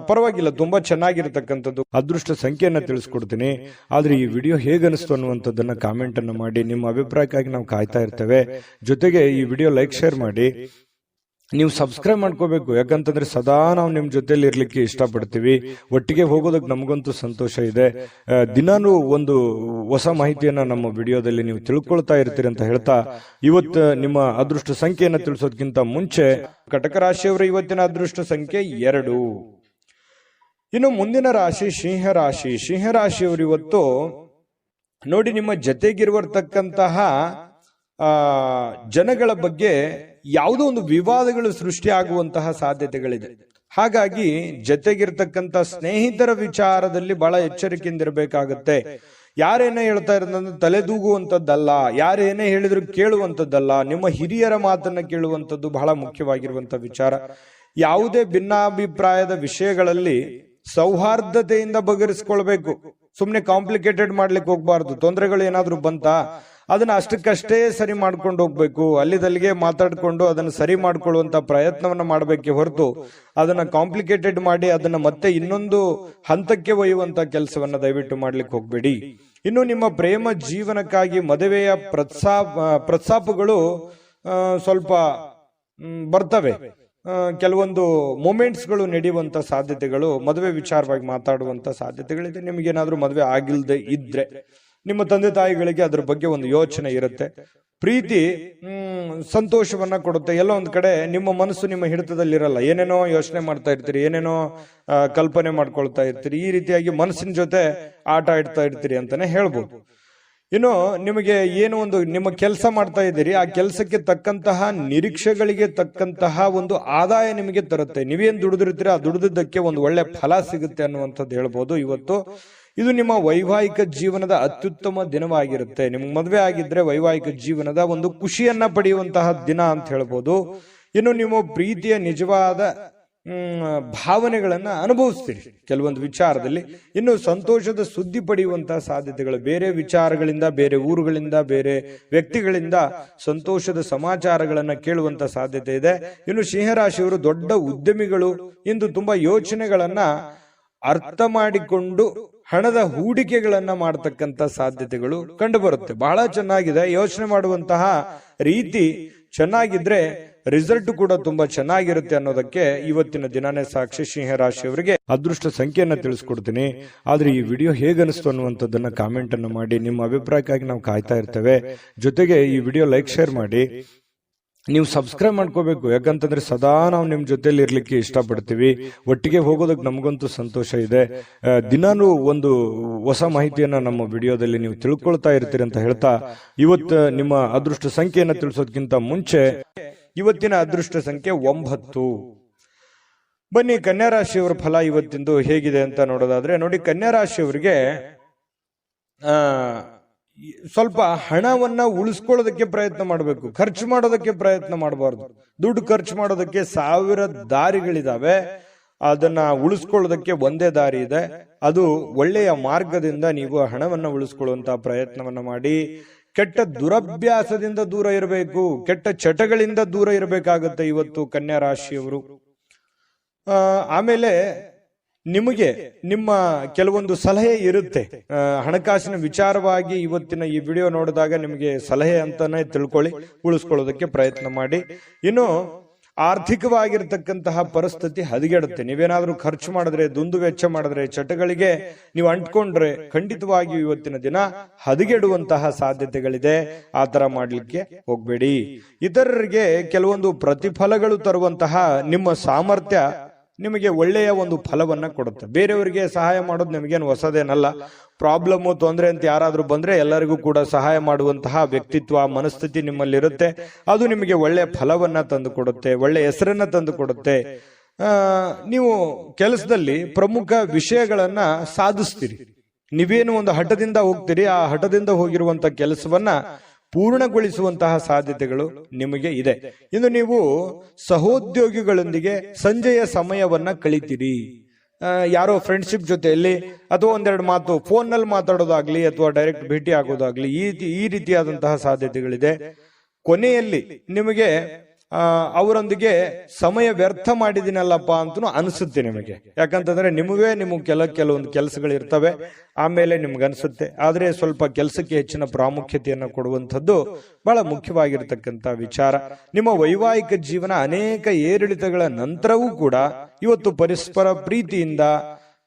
ಪರವಾಗಿಲ್ಲ, ತುಂಬಾ ಚೆನ್ನಾಗಿರ್ತಕ್ಕಂಥದ್ದು. ಅದೃಷ್ಟ ಸಂಖ್ಯೆಯನ್ನ ತಿಳಿಸ್ಕೊಡ್ತೀನಿ, ಆದ್ರೆ ಈ ವಿಡಿಯೋ ಹೇಗನಿಸ್ತು ಅನ್ನುವಂಥದ್ದನ್ನ ಕಾಮೆಂಟ್ ಅನ್ನ ಮಾಡಿ. ನಿಮ್ಮ ಅಭಿಪ್ರಾಯಕ್ಕಾಗಿ ನಾವು ಕಾಯ್ತಾ ಇರ್ತೇವೆ. ಜೊತೆಗೆ ಈ ವಿಡಿಯೋ ಲೈಕ್ ಶೇರ್ ಮಾಡಿ. ನೀವು ಸಬ್ಸ್ಕ್ರೈಬ್ ಮಾಡ್ಕೋಬೇಕು, ಯಾಕಂತಂದ್ರೆ ಸದಾ ನಾವು ನಿಮ್ ಜೊತೆಲಿ ಇರ್ಲಿಕ್ಕೆ ಇಷ್ಟಪಡ್ತೀವಿ. ಒಟ್ಟಿಗೆ ಹೋಗೋದಕ್ಕೆ ನಮಗಂತೂ ಸಂತೋಷ ಇದೆ. ದಿನಾನು ಒಂದು ಹೊಸ ಮಾಹಿತಿಯನ್ನ ನಮ್ಮ ವಿಡಿಯೋದಲ್ಲಿ ನೀವು ತಿಳ್ಕೊಳ್ತಾ ಇರ್ತೀರಿ ಅಂತ ಹೇಳ್ತಾ, ಇವತ್ತು ನಿಮ್ಮ ಅದೃಷ್ಟ ಸಂಖ್ಯೆಯನ್ನ ತಿಳಿಸೋದಕ್ಕಿಂತ ಮುಂಚೆ ಕಟಕ ರಾಶಿಯವರ ಇವತ್ತಿನ ಅದೃಷ್ಟ ಸಂಖ್ಯೆ 2. ಇನ್ನು ಮುಂದಿನ ರಾಶಿ ಸಿಂಹರಾಶಿ. ಸಿಂಹರಾಶಿಯವರು ಇವತ್ತು ನೋಡಿ, ನಿಮ್ಮ ಜೊತೆಗಿರುವರ್ತಕ್ಕಂತಹ ಜನಗಳ ಬಗ್ಗೆ ಯಾವುದೋ ಒಂದು ವಿವಾದಗಳು ಸೃಷ್ಟಿಯಾಗುವಂತಹ ಸಾಧ್ಯತೆಗಳಿದೆ. ಹಾಗಾಗಿ ಜೊತೆಗಿರ್ತಕ್ಕಂಥ ಸ್ನೇಹಿತರ ವಿಚಾರದಲ್ಲಿ ಬಹಳ ಎಚ್ಚರಿಕೆಯಿಂದಿರಬೇಕಾಗತ್ತೆ. ಯಾರೇನೇ ಹೇಳ್ತಾ ಇರೋದಂದ್ರೆ ತಲೆದೂಗುವಂಥದ್ದಲ್ಲ, ಯಾರೇನೇ ಹೇಳಿದ್ರು ಕೇಳುವಂಥದ್ದಲ್ಲ. ನಿಮ್ಮ ಹಿರಿಯರ ಮಾತನ್ನ ಕೇಳುವಂಥದ್ದು ಬಹಳ ಮುಖ್ಯವಾಗಿರುವಂತ ವಿಚಾರ. ಯಾವುದೇ ಭಿನ್ನಾಭಿಪ್ರಾಯದ ವಿಷಯಗಳಲ್ಲಿ ಸೌಹಾರ್ದತೆಯಿಂದ ಬಗೆಹರಿಸಿಕೊಳ್ಬೇಕು. ಸುಮ್ನೆ ಕಾಂಪ್ಲಿಕೇಟೆಡ್ ಮಾಡ್ಲಿಕ್ಕೆ ಹೋಗ್ಬಾರ್ದು. ತೊಂದರೆಗಳು ಏನಾದ್ರೂ ಬಂತಾ ಅದನ್ನ ಅಷ್ಟಕ್ಕಷ್ಟೇ ಸರಿ ಮಾಡ್ಕೊಂಡು ಹೋಗ್ಬೇಕು. ಅಲ್ಲಿದಲ್ಲಿಗೆ ಮಾತಾಡ್ಕೊಂಡು ಅದನ್ನ ಸರಿ ಮಾಡ್ಕೊಳ್ಳುವಂತ ಪ್ರಯತ್ನವನ್ನ ಮಾಡಬೇಕೆ ಹೊರತು ಅದನ್ನ ಕಾಂಪ್ಲಿಕೇಟೆಡ್ ಮಾಡಿ ಅದನ್ನ ಮತ್ತೆ ಇನ್ನೊಂದು ಹಂತಕ್ಕೆ ಒಯ್ಯುವಂತ ಕೆಲಸವನ್ನ ದಯವಿಟ್ಟು ಮಾಡ್ಲಿಕ್ಕೆ ಹೋಗ್ಬೇಡಿ. ಇನ್ನು ನಿಮ್ಮ ಪ್ರೇಮ ಜೀವನಕ್ಕಾಗಿ ಮದುವೆಯ ಪ್ರಸ್ತಾಪಗಳು ಸ್ವಲ್ಪ ಬರ್ತವೆ. ಕೆಲವೊಂದು ಮೂಮೆಂಟ್ಸ್ಗಳು ನಡೆಯುವಂತ ಸಾಧ್ಯತೆಗಳು, ಮದುವೆ ವಿಚಾರವಾಗಿ ಮಾತಾಡುವಂತ ಸಾಧ್ಯತೆಗಳಿದೆ. ನಿಮ್ಗೇನಾದ್ರೂ ಮದುವೆ ಆಗಿಲ್ದೆ ಇದ್ರೆ ನಿಮ್ಮ ತಂದೆ ತಾಯಿಗಳಿಗೆ ಅದ್ರ ಬಗ್ಗೆ ಒಂದು ಯೋಚನೆ ಇರುತ್ತೆ. ಪ್ರೀತಿ ಸಂತೋಷವನ್ನ ಕೊಡುತ್ತೆ. ಎಲ್ಲೋ ಒಂದ್ ಕಡೆ ನಿಮ್ಮ ಮನಸ್ಸು ನಿಮ್ಮ ಹಿಡಿತದಲ್ಲಿರಲ್ಲ, ಏನೇನೋ ಯೋಚನೆ ಮಾಡ್ತಾ ಇರ್ತೀರಿ, ಏನೇನೋ ಕಲ್ಪನೆ ಮಾಡ್ಕೊಳ್ತಾ ಇರ್ತೀರಿ, ಈ ರೀತಿಯಾಗಿ ಮನಸ್ಸಿನ ಜೊತೆ ಆಟ ಆಡ್ತಾ ಇರ್ತೀರಿ ಅಂತಾನೆ ಹೇಳ್ಬೋದು. ಇನ್ನು ನಿಮಗೆ ಏನು ಒಂದು ನಿಮ್ಮ ಕೆಲಸ ಮಾಡ್ತಾ ಇದ್ದೀರಿ, ಆ ಕೆಲಸಕ್ಕೆ ತಕ್ಕಂತಹ ನಿರೀಕ್ಷೆಗಳಿಗೆ ತಕ್ಕಂತಹ ಒಂದು ಆದಾಯ ನಿಮಗೆ ತರುತ್ತೆ. ನೀವೇನ್ ದುಡಿದಿರ್ತೀರಿ ಆ ದುಡಿದಕ್ಕೆ ಒಂದು ಒಳ್ಳೆ ಫಲ ಸಿಗುತ್ತೆ ಅನ್ನುವಂಥದ್ದು ಹೇಳ್ಬೋದು. ಇವತ್ತು ಇದು ನಿಮ್ಮ ವೈವಾಹಿಕ ಜೀವನದ ಅತ್ಯುತ್ತಮ ದಿನವಾಗಿರುತ್ತೆ. ನಿಮ್ಗೆ ಮದುವೆ ಆಗಿದ್ರೆ ವೈವಾಹಿಕ ಜೀವನದ ಒಂದು ಖುಷಿಯನ್ನ ಪಡೆಯುವಂತಹ ದಿನ ಅಂತ ಹೇಳ್ಬೋದು. ಇನ್ನು ನೀವು ಪ್ರೀತಿಯ ನಿಜವಾದ ಭಾವನೆಗಳನ್ನ ಅನುಭವಿಸ್ತೀರಿ ಕೆಲವೊಂದು ವಿಚಾರದಲ್ಲಿ. ಇನ್ನು ಸಂತೋಷದ ಸುದ್ದಿ ಪಡೆಯುವಂತಹ ಸಾಧ್ಯತೆಗಳು, ಬೇರೆ ವಿಚಾರಗಳಿಂದ, ಬೇರೆ ಊರುಗಳಿಂದ, ಬೇರೆ ವ್ಯಕ್ತಿಗಳಿಂದ ಸಂತೋಷದ ಸಮಾಚಾರಗಳನ್ನ ಕೇಳುವಂತ ಸಾಧ್ಯತೆ ಇದೆ. ಇನ್ನು ಸಿಂಹರಾಶಿಯವರು ದೊಡ್ಡ ಉದ್ಯಮಿಗಳು. ಇಂದು ತುಂಬಾ ಯೋಚನೆಗಳನ್ನ ಅರ್ಥ ಮಾಡಿಕೊಂಡು ಹಣದ ಹೂಡಿಕೆಗಳನ್ನ ಮಾಡತಕ್ಕಂತ ಸಾಧ್ಯತೆಗಳು ಕಂಡು ಬರುತ್ತೆ. ಬಹಳ ಚೆನ್ನಾಗಿದೆ. ಯೋಚನೆ ಮಾಡುವಂತಹ ರೀತಿ ಚೆನ್ನಾಗಿದ್ರೆ ರಿಸಲ್ಟ್ ಕೂಡ ತುಂಬಾ ಚೆನ್ನಾಗಿರುತ್ತೆ ಅನ್ನೋದಕ್ಕೆ ಇವತ್ತಿನ ದಿನಾನೇ ಸಾಕ್ಷಿ. ಸಿಂಹರಾಶಿಯವರಿಗೆ ಅದೃಷ್ಟ ಸಂಖ್ಯೆಯನ್ನ ತಿಳಿಸ್ಕೊಡ್ತೀನಿ. ಆದ್ರೆ ಈ ವಿಡಿಯೋ ಹೇಗನಿಸ್ತು ಅನ್ನುವಂಥದ್ದನ್ನ ಕಾಮೆಂಟ್ ಅನ್ನು ಮಾಡಿ. ನಿಮ್ಮ ಅಭಿಪ್ರಾಯಕ್ಕಾಗಿ ನಾವು ಕಾಯ್ತಾ ಇರ್ತೇವೆ. ಜೊತೆಗೆ ಈ ವಿಡಿಯೋ ಲೈಕ್, ಶೇರ್ ಮಾಡಿ. ನೀವು ಸಬ್ಸ್ಕ್ರೈಬ್ ಮಾಡ್ಕೋಬೇಕು, ಯಾಕಂತಂದ್ರೆ ಸದಾ ನಾವು ನಿಮ್ ಜೊತೆಲಿ ಇರ್ಲಿಕ್ಕೆ ಇಷ್ಟಪಡ್ತೀವಿ. ಒಟ್ಟಿಗೆ ಹೋಗೋದಕ್ಕೆ ನಮಗಂತೂ ಸಂತೋಷ ಇದೆ. ದಿನಾನು ಒಂದು ಹೊಸ ಮಾಹಿತಿಯನ್ನ ನಮ್ಮ ವಿಡಿಯೋದಲ್ಲಿ ನೀವು ತಿಳ್ಕೊಳ್ತಾ ಇರ್ತೀರಿ ಅಂತ ಹೇಳ್ತಾ, ಇವತ್ತು ನಿಮ್ಮ ಅದೃಷ್ಟ ಸಂಖ್ಯೆಯನ್ನ ತಿಳಿಸೋದಕ್ಕಿಂತ ಮುಂಚೆ ಇವತ್ತಿನ ಅದೃಷ್ಟ ಸಂಖ್ಯೆ 9. ಬನ್ನಿ ಕನ್ಯಾ ರಾಶಿಯವರ ಫಲ ಇವತ್ತಿಂದು ಹೇಗಿದೆ ಅಂತ ನೋಡೋದಾದ್ರೆ, ನೋಡಿ ಕನ್ಯಾ ರಾಶಿಯವರಿಗೆ ಸ್ವಲ್ಪ ಹಣವನ್ನ ಉಳಿಸ್ಕೊಳ್ಳೋದಕ್ಕೆ ಪ್ರಯತ್ನ ಮಾಡಬೇಕು, ಖರ್ಚು ಮಾಡೋದಕ್ಕೆ ಪ್ರಯತ್ನ ಮಾಡಬಾರ್ದು. ದುಡ್ಡು ಖರ್ಚು ಮಾಡೋದಕ್ಕೆ 1000 ದಾರಿಗಳಿದಾವೆ, ಅದನ್ನ ಉಳಿಸ್ಕೊಳ್ಳೋದಕ್ಕೆ ಒಂದೇ ದಾರಿ ಇದೆ. ಅದು ಒಳ್ಳೆಯ ಮಾರ್ಗದಿಂದ ನೀವು ಹಣವನ್ನ ಉಳಿಸ್ಕೊಳ್ಳುವಂತಹ ಪ್ರಯತ್ನವನ್ನ ಮಾಡಿ. ಕೆಟ್ಟ ದುರಭ್ಯಾಸದಿಂದ ದೂರ ಇರಬೇಕು, ಕೆಟ್ಟ ಚಟಗಳಿಂದ ದೂರ ಇರಬೇಕಾಗುತ್ತೆ ಇವತ್ತು ಕನ್ಯಾ ರಾಶಿಯವರು. ಆಮೇಲೆ ನಿಮಗೆ ನಿಮ್ಮ ಕೆಲವೊಂದು ಸಲಹೆ ಇರುತ್ತೆ ಹಣಕಾಸಿನ ವಿಚಾರವಾಗಿ. ಇವತ್ತಿನ ಈ ವಿಡಿಯೋ ನೋಡಿದಾಗ ನಿಮಗೆ ಸಲಹೆ ಅಂತಾನೆ ತಿಳ್ಕೊಳ್ಳಿ, ಉಳಿಸ್ಕೊಳ್ಳೋದಕ್ಕೆ ಪ್ರಯತ್ನ ಮಾಡಿ. ಇನ್ನು ಆರ್ಥಿಕವಾಗಿರ್ತಕ್ಕಂತಹ ಪರಿಸ್ಥಿತಿ ಹದಗೆಡುತ್ತೆ. ನೀವೇನಾದ್ರೂ ಖರ್ಚು ಮಾಡಿದ್ರೆ, ದುಂದು ವೆಚ್ಚ ಮಾಡಿದ್ರೆ, ಚಟಗಳಿಗೆ ನೀವು ಅಂಟ್ಕೊಂಡ್ರೆ ಖಂಡಿತವಾಗಿಯೂ ಇವತ್ತಿನ ದಿನ ಹದಗೆಡುವಂತಹ ಸಾಧ್ಯತೆಗಳಿದೆ. ಆ ತರ ಮಾಡ್ಲಿಕ್ಕೆ ಹೋಗ್ಬೇಡಿ. ಇತರರಿಗೆ ಕೆಲವೊಂದು ಪ್ರತಿಫಲಗಳು ತರುವಂತಹ ನಿಮ್ಮ ಸಾಮರ್ಥ್ಯ ನಿಮಗೆ ಒಳ್ಳೆಯ ಒಂದು ಫಲವನ್ನ ಕೊಡುತ್ತೆ. ಬೇರೆಯವರಿಗೆ ಸಹಾಯ ಮಾಡೋದು ನಿಮಗೇನು ಹೊಸದೇನಲ್ಲ. ಪ್ರಾಬ್ಲಮ್, ತೊಂದರೆ ಅಂತ ಯಾರಾದ್ರೂ ಬಂದ್ರೆ ಎಲ್ಲರಿಗೂ ಕೂಡ ಸಹಾಯ ಮಾಡುವಂತಹ ವ್ಯಕ್ತಿತ್ವ, ಮನಸ್ಥಿತಿ ನಿಮ್ಮಲ್ಲಿರುತ್ತೆ. ಅದು ನಿಮಗೆ ಒಳ್ಳೆಯ ಫಲವನ್ನ ತಂದು ಕೊಡುತ್ತೆ, ಒಳ್ಳೆ ಹೆಸರನ್ನ ತಂದು ಕೊಡುತ್ತೆ. ನೀವು ಕೆಲಸದಲ್ಲಿ ಪ್ರಮುಖ ವಿಷಯಗಳನ್ನ ಸಾಧಿಸ್ತೀರಿ. ನೀವೇನು ಒಂದು ಹಠದಿಂದ ಹೋಗ್ತೀರಿ, ಆ ಹಠದಿಂದ ಹೋಗಿರುವಂತಹ ಕೆಲಸವನ್ನ ಪೂರ್ಣಗೊಳಿಸುವಂತಹ ಸಾಧ್ಯತೆಗಳು ನಿಮಗೆ ಇದೆ. ಇನ್ನು ನೀವು ಸಹೋದ್ಯೋಗಿಗಳೊಂದಿಗೆ ಸಂಜೆಯ ಸಮಯವನ್ನ ಕಳಿತೀರಿ. ಯಾರೋ ಫ್ರೆಂಡ್ಶಿಪ್ ಜೊತೆಯಲ್ಲಿ ಅಥವಾ ಒಂದೆರಡು ಮಾತು ಫೋನ್ ನಲ್ಲಿ ಮಾತಾಡೋದಾಗ್ಲಿ ಅಥವಾ ಡೈರೆಕ್ಟ್ ಭೇಟಿ ಆಗೋದಾಗ್ಲಿ, ಈ ರೀತಿಯಾದಂತಹ ಸಾಧ್ಯತೆಗಳಿದೆ. ಕೊನೆಯಲ್ಲಿ ನಿಮಗೆ ಅವರೊಂದಿಗೆ ಸಮಯ ವ್ಯರ್ಥ ಮಾಡಿದಿನಲ್ಲಪ್ಪ ಅಂತನೂ ಅನಿಸುತ್ತೆ ನಿಮಗೆ. ಯಾಕಂತಂದ್ರೆ ನಿಮಗೆ ಕೆಲವೊಂದು ಕೆಲಸಗಳು ಇರ್ತವೆ, ಆಮೇಲೆ ನಿಮ್ಗನ್ಸುತ್ತೆ. ಆದ್ರೆ ಸ್ವಲ್ಪ ಕೆಲಸಕ್ಕೆ ಹೆಚ್ಚಿನ ಪ್ರಾಮುಖ್ಯತೆಯನ್ನು ಕೊಡುವಂಥದ್ದು ಬಹಳ ಮುಖ್ಯವಾಗಿರ್ತಕ್ಕಂಥ ವಿಚಾರ. ನಿಮ್ಮ ವೈವಾಹಿಕ ಜೀವನ ಅನೇಕ ಏರಿಳಿತಗಳ ನಂತರವೂ ಕೂಡ ಇವತ್ತು ಪರಸ್ಪರ ಪ್ರೀತಿಯಿಂದ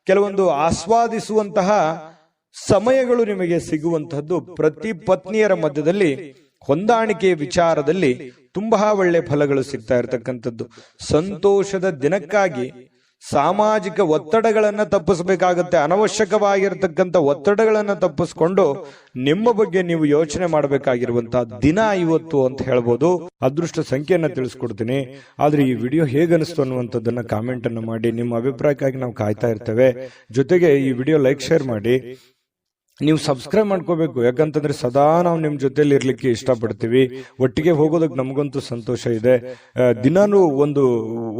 ಕೆಲವೊಂದು ಆಸ್ವಾದಿಸುವಂತಹ ಸಮಯಗಳು ನಿಮಗೆ ಸಿಗುವಂತಹದ್ದು. ಪ್ರತಿ ಪತ್ನಿಯರ ಮಧ್ಯದಲ್ಲಿ ಹೊಂದಾಣಿಕೆಯ ವಿಚಾರದಲ್ಲಿ ತುಂಬಾ ಒಳ್ಳೆ ಫಲಗಳು ಸಿಗ್ತಾ ಇರತಕ್ಕಂಥದ್ದು. ಸಂತೋಷದ ದಿನಕ್ಕಾಗಿ ಸಾಮಾಜಿಕ ಒತ್ತಡಗಳನ್ನ ತಪ್ಪಿಸಬೇಕಾಗತ್ತೆ. ಅನವಶ್ಯಕವಾಗಿರ್ತಕ್ಕಂಥ ಒತ್ತಡಗಳನ್ನ ತಪ್ಪಿಸ್ಕೊಂಡು ನಿಮ್ಮ ಬಗ್ಗೆ ನೀವು ಯೋಚನೆ ಮಾಡಬೇಕಾಗಿರುವಂತಹ ದಿನ ಇವತ್ತು ಅಂತ ಹೇಳ್ಬೋದು. ಅದೃಷ್ಟ ಸಂಖ್ಯೆಯನ್ನ ತಿಳಿಸ್ಕೊಡ್ತೀನಿ. ಆದ್ರೆ ಈ ವಿಡಿಯೋ ಹೇಗನಿಸ್ತು ಅನ್ನುವಂಥದ್ದನ್ನ ಕಾಮೆಂಟ್ ಅನ್ನು ಮಾಡಿ. ನಿಮ್ಮ ಅಭಿಪ್ರಾಯಕ್ಕಾಗಿ ನಾವು ಕಾಯ್ತಾ ಇರ್ತೇವೆ. ಜೊತೆಗೆ ಈ ವಿಡಿಯೋ ಲೈಕ್, ಶೇರ್ ಮಾಡಿ. ನೀವು ಸಬ್ಸ್ಕ್ರೈಬ್ ಮಾಡ್ಕೋಬೇಕು, ಯಾಕಂತಂದ್ರೆ ಸದಾ ನಾವು ನಿಮ್ ಜೊತೆಲಿ ಇರ್ಲಿಕ್ಕೆ ಇಷ್ಟಪಡ್ತೀವಿ. ಒಟ್ಟಿಗೆ ಹೋಗೋದಕ್ಕೆ ನಮಗಂತೂ ಸಂತೋಷ ಇದೆ. ದಿನಾನು ಒಂದು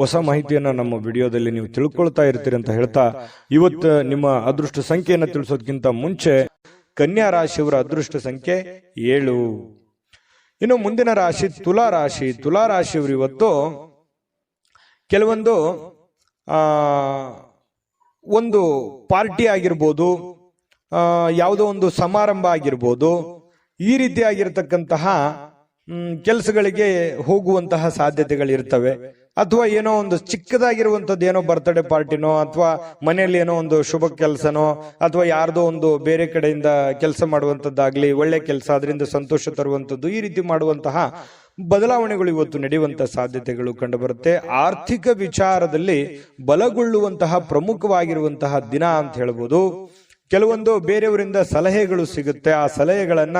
ಹೊಸ ಮಾಹಿತಿಯನ್ನ ನಮ್ಮ ವಿಡಿಯೋದಲ್ಲಿ ನೀವು ತಿಳ್ಕೊಳ್ತಾ ಇರ್ತೀರಿ ಅಂತ ಹೇಳ್ತಾ, ಇವತ್ತು ನಿಮ್ಮ ಅದೃಷ್ಟ ಸಂಖ್ಯೆಯನ್ನ ತಿಳಿಸೋದಕ್ಕಿಂತ ಮುಂಚೆ ಕನ್ಯಾ ರಾಶಿಯವರ ಅದೃಷ್ಟ ಸಂಖ್ಯೆ 7. ಇನ್ನು ಮುಂದಿನ ರಾಶಿ ತುಲಾ ರಾಶಿ. ತುಲಾ ರಾಶಿಯವರು ಇವತ್ತು ಕೆಲವೊಂದು ಒಂದು ಪಾರ್ಟಿ ಆಗಿರ್ಬೋದು, ಯಾವುದೋ ಒಂದು ಸಮಾರಂಭ ಆಗಿರ್ಬೋದು, ಈ ರೀತಿಯಾಗಿರ್ತಕ್ಕಂತಹ ಕೆಲಸಗಳಿಗೆ ಹೋಗುವಂತಹ ಸಾಧ್ಯತೆಗಳಿರ್ತವೆ. ಅಥವಾ ಏನೋ ಒಂದು ಚಿಕ್ಕದಾಗಿರುವಂತದ್ದು ಏನೋ ಬರ್ತ್ಡೇ ಪಾರ್ಟಿನೋ ಅಥವಾ ಮನೆಯಲ್ಲಿ ಏನೋ ಒಂದು ಶುಭ ಕೆಲಸನೋ ಅಥವಾ ಯಾರ್ದೋ ಒಂದು ಬೇರೆ ಕಡೆಯಿಂದ ಕೆಲಸ ಮಾಡುವಂತದ್ದಾಗ್ಲಿ, ಒಳ್ಳೆ ಕೆಲಸ, ಅದರಿಂದ ಸಂತೋಷ ತರುವಂತದ್ದು, ಈ ರೀತಿ ಮಾಡುವಂತಹ ಬದಲಾವಣೆಗಳು ಇವತ್ತು ನಡೆಯುವಂತಹ ಸಾಧ್ಯತೆಗಳು ಕಂಡುಬರುತ್ತೆ. ಆರ್ಥಿಕ ವಿಚಾರದಲ್ಲಿ ಬಲಗೊಳ್ಳುವಂತಹ ಪ್ರಮುಖವಾಗಿರುವಂತಹ ದಿನ ಅಂತ ಹೇಳ್ಬೋದು. ಕೆಲವೊಂದು ಬೇರೆಯವರಿಂದ ಸಲಹೆಗಳು ಸಿಗುತ್ತೆ. ಆ ಸಲಹೆಗಳನ್ನ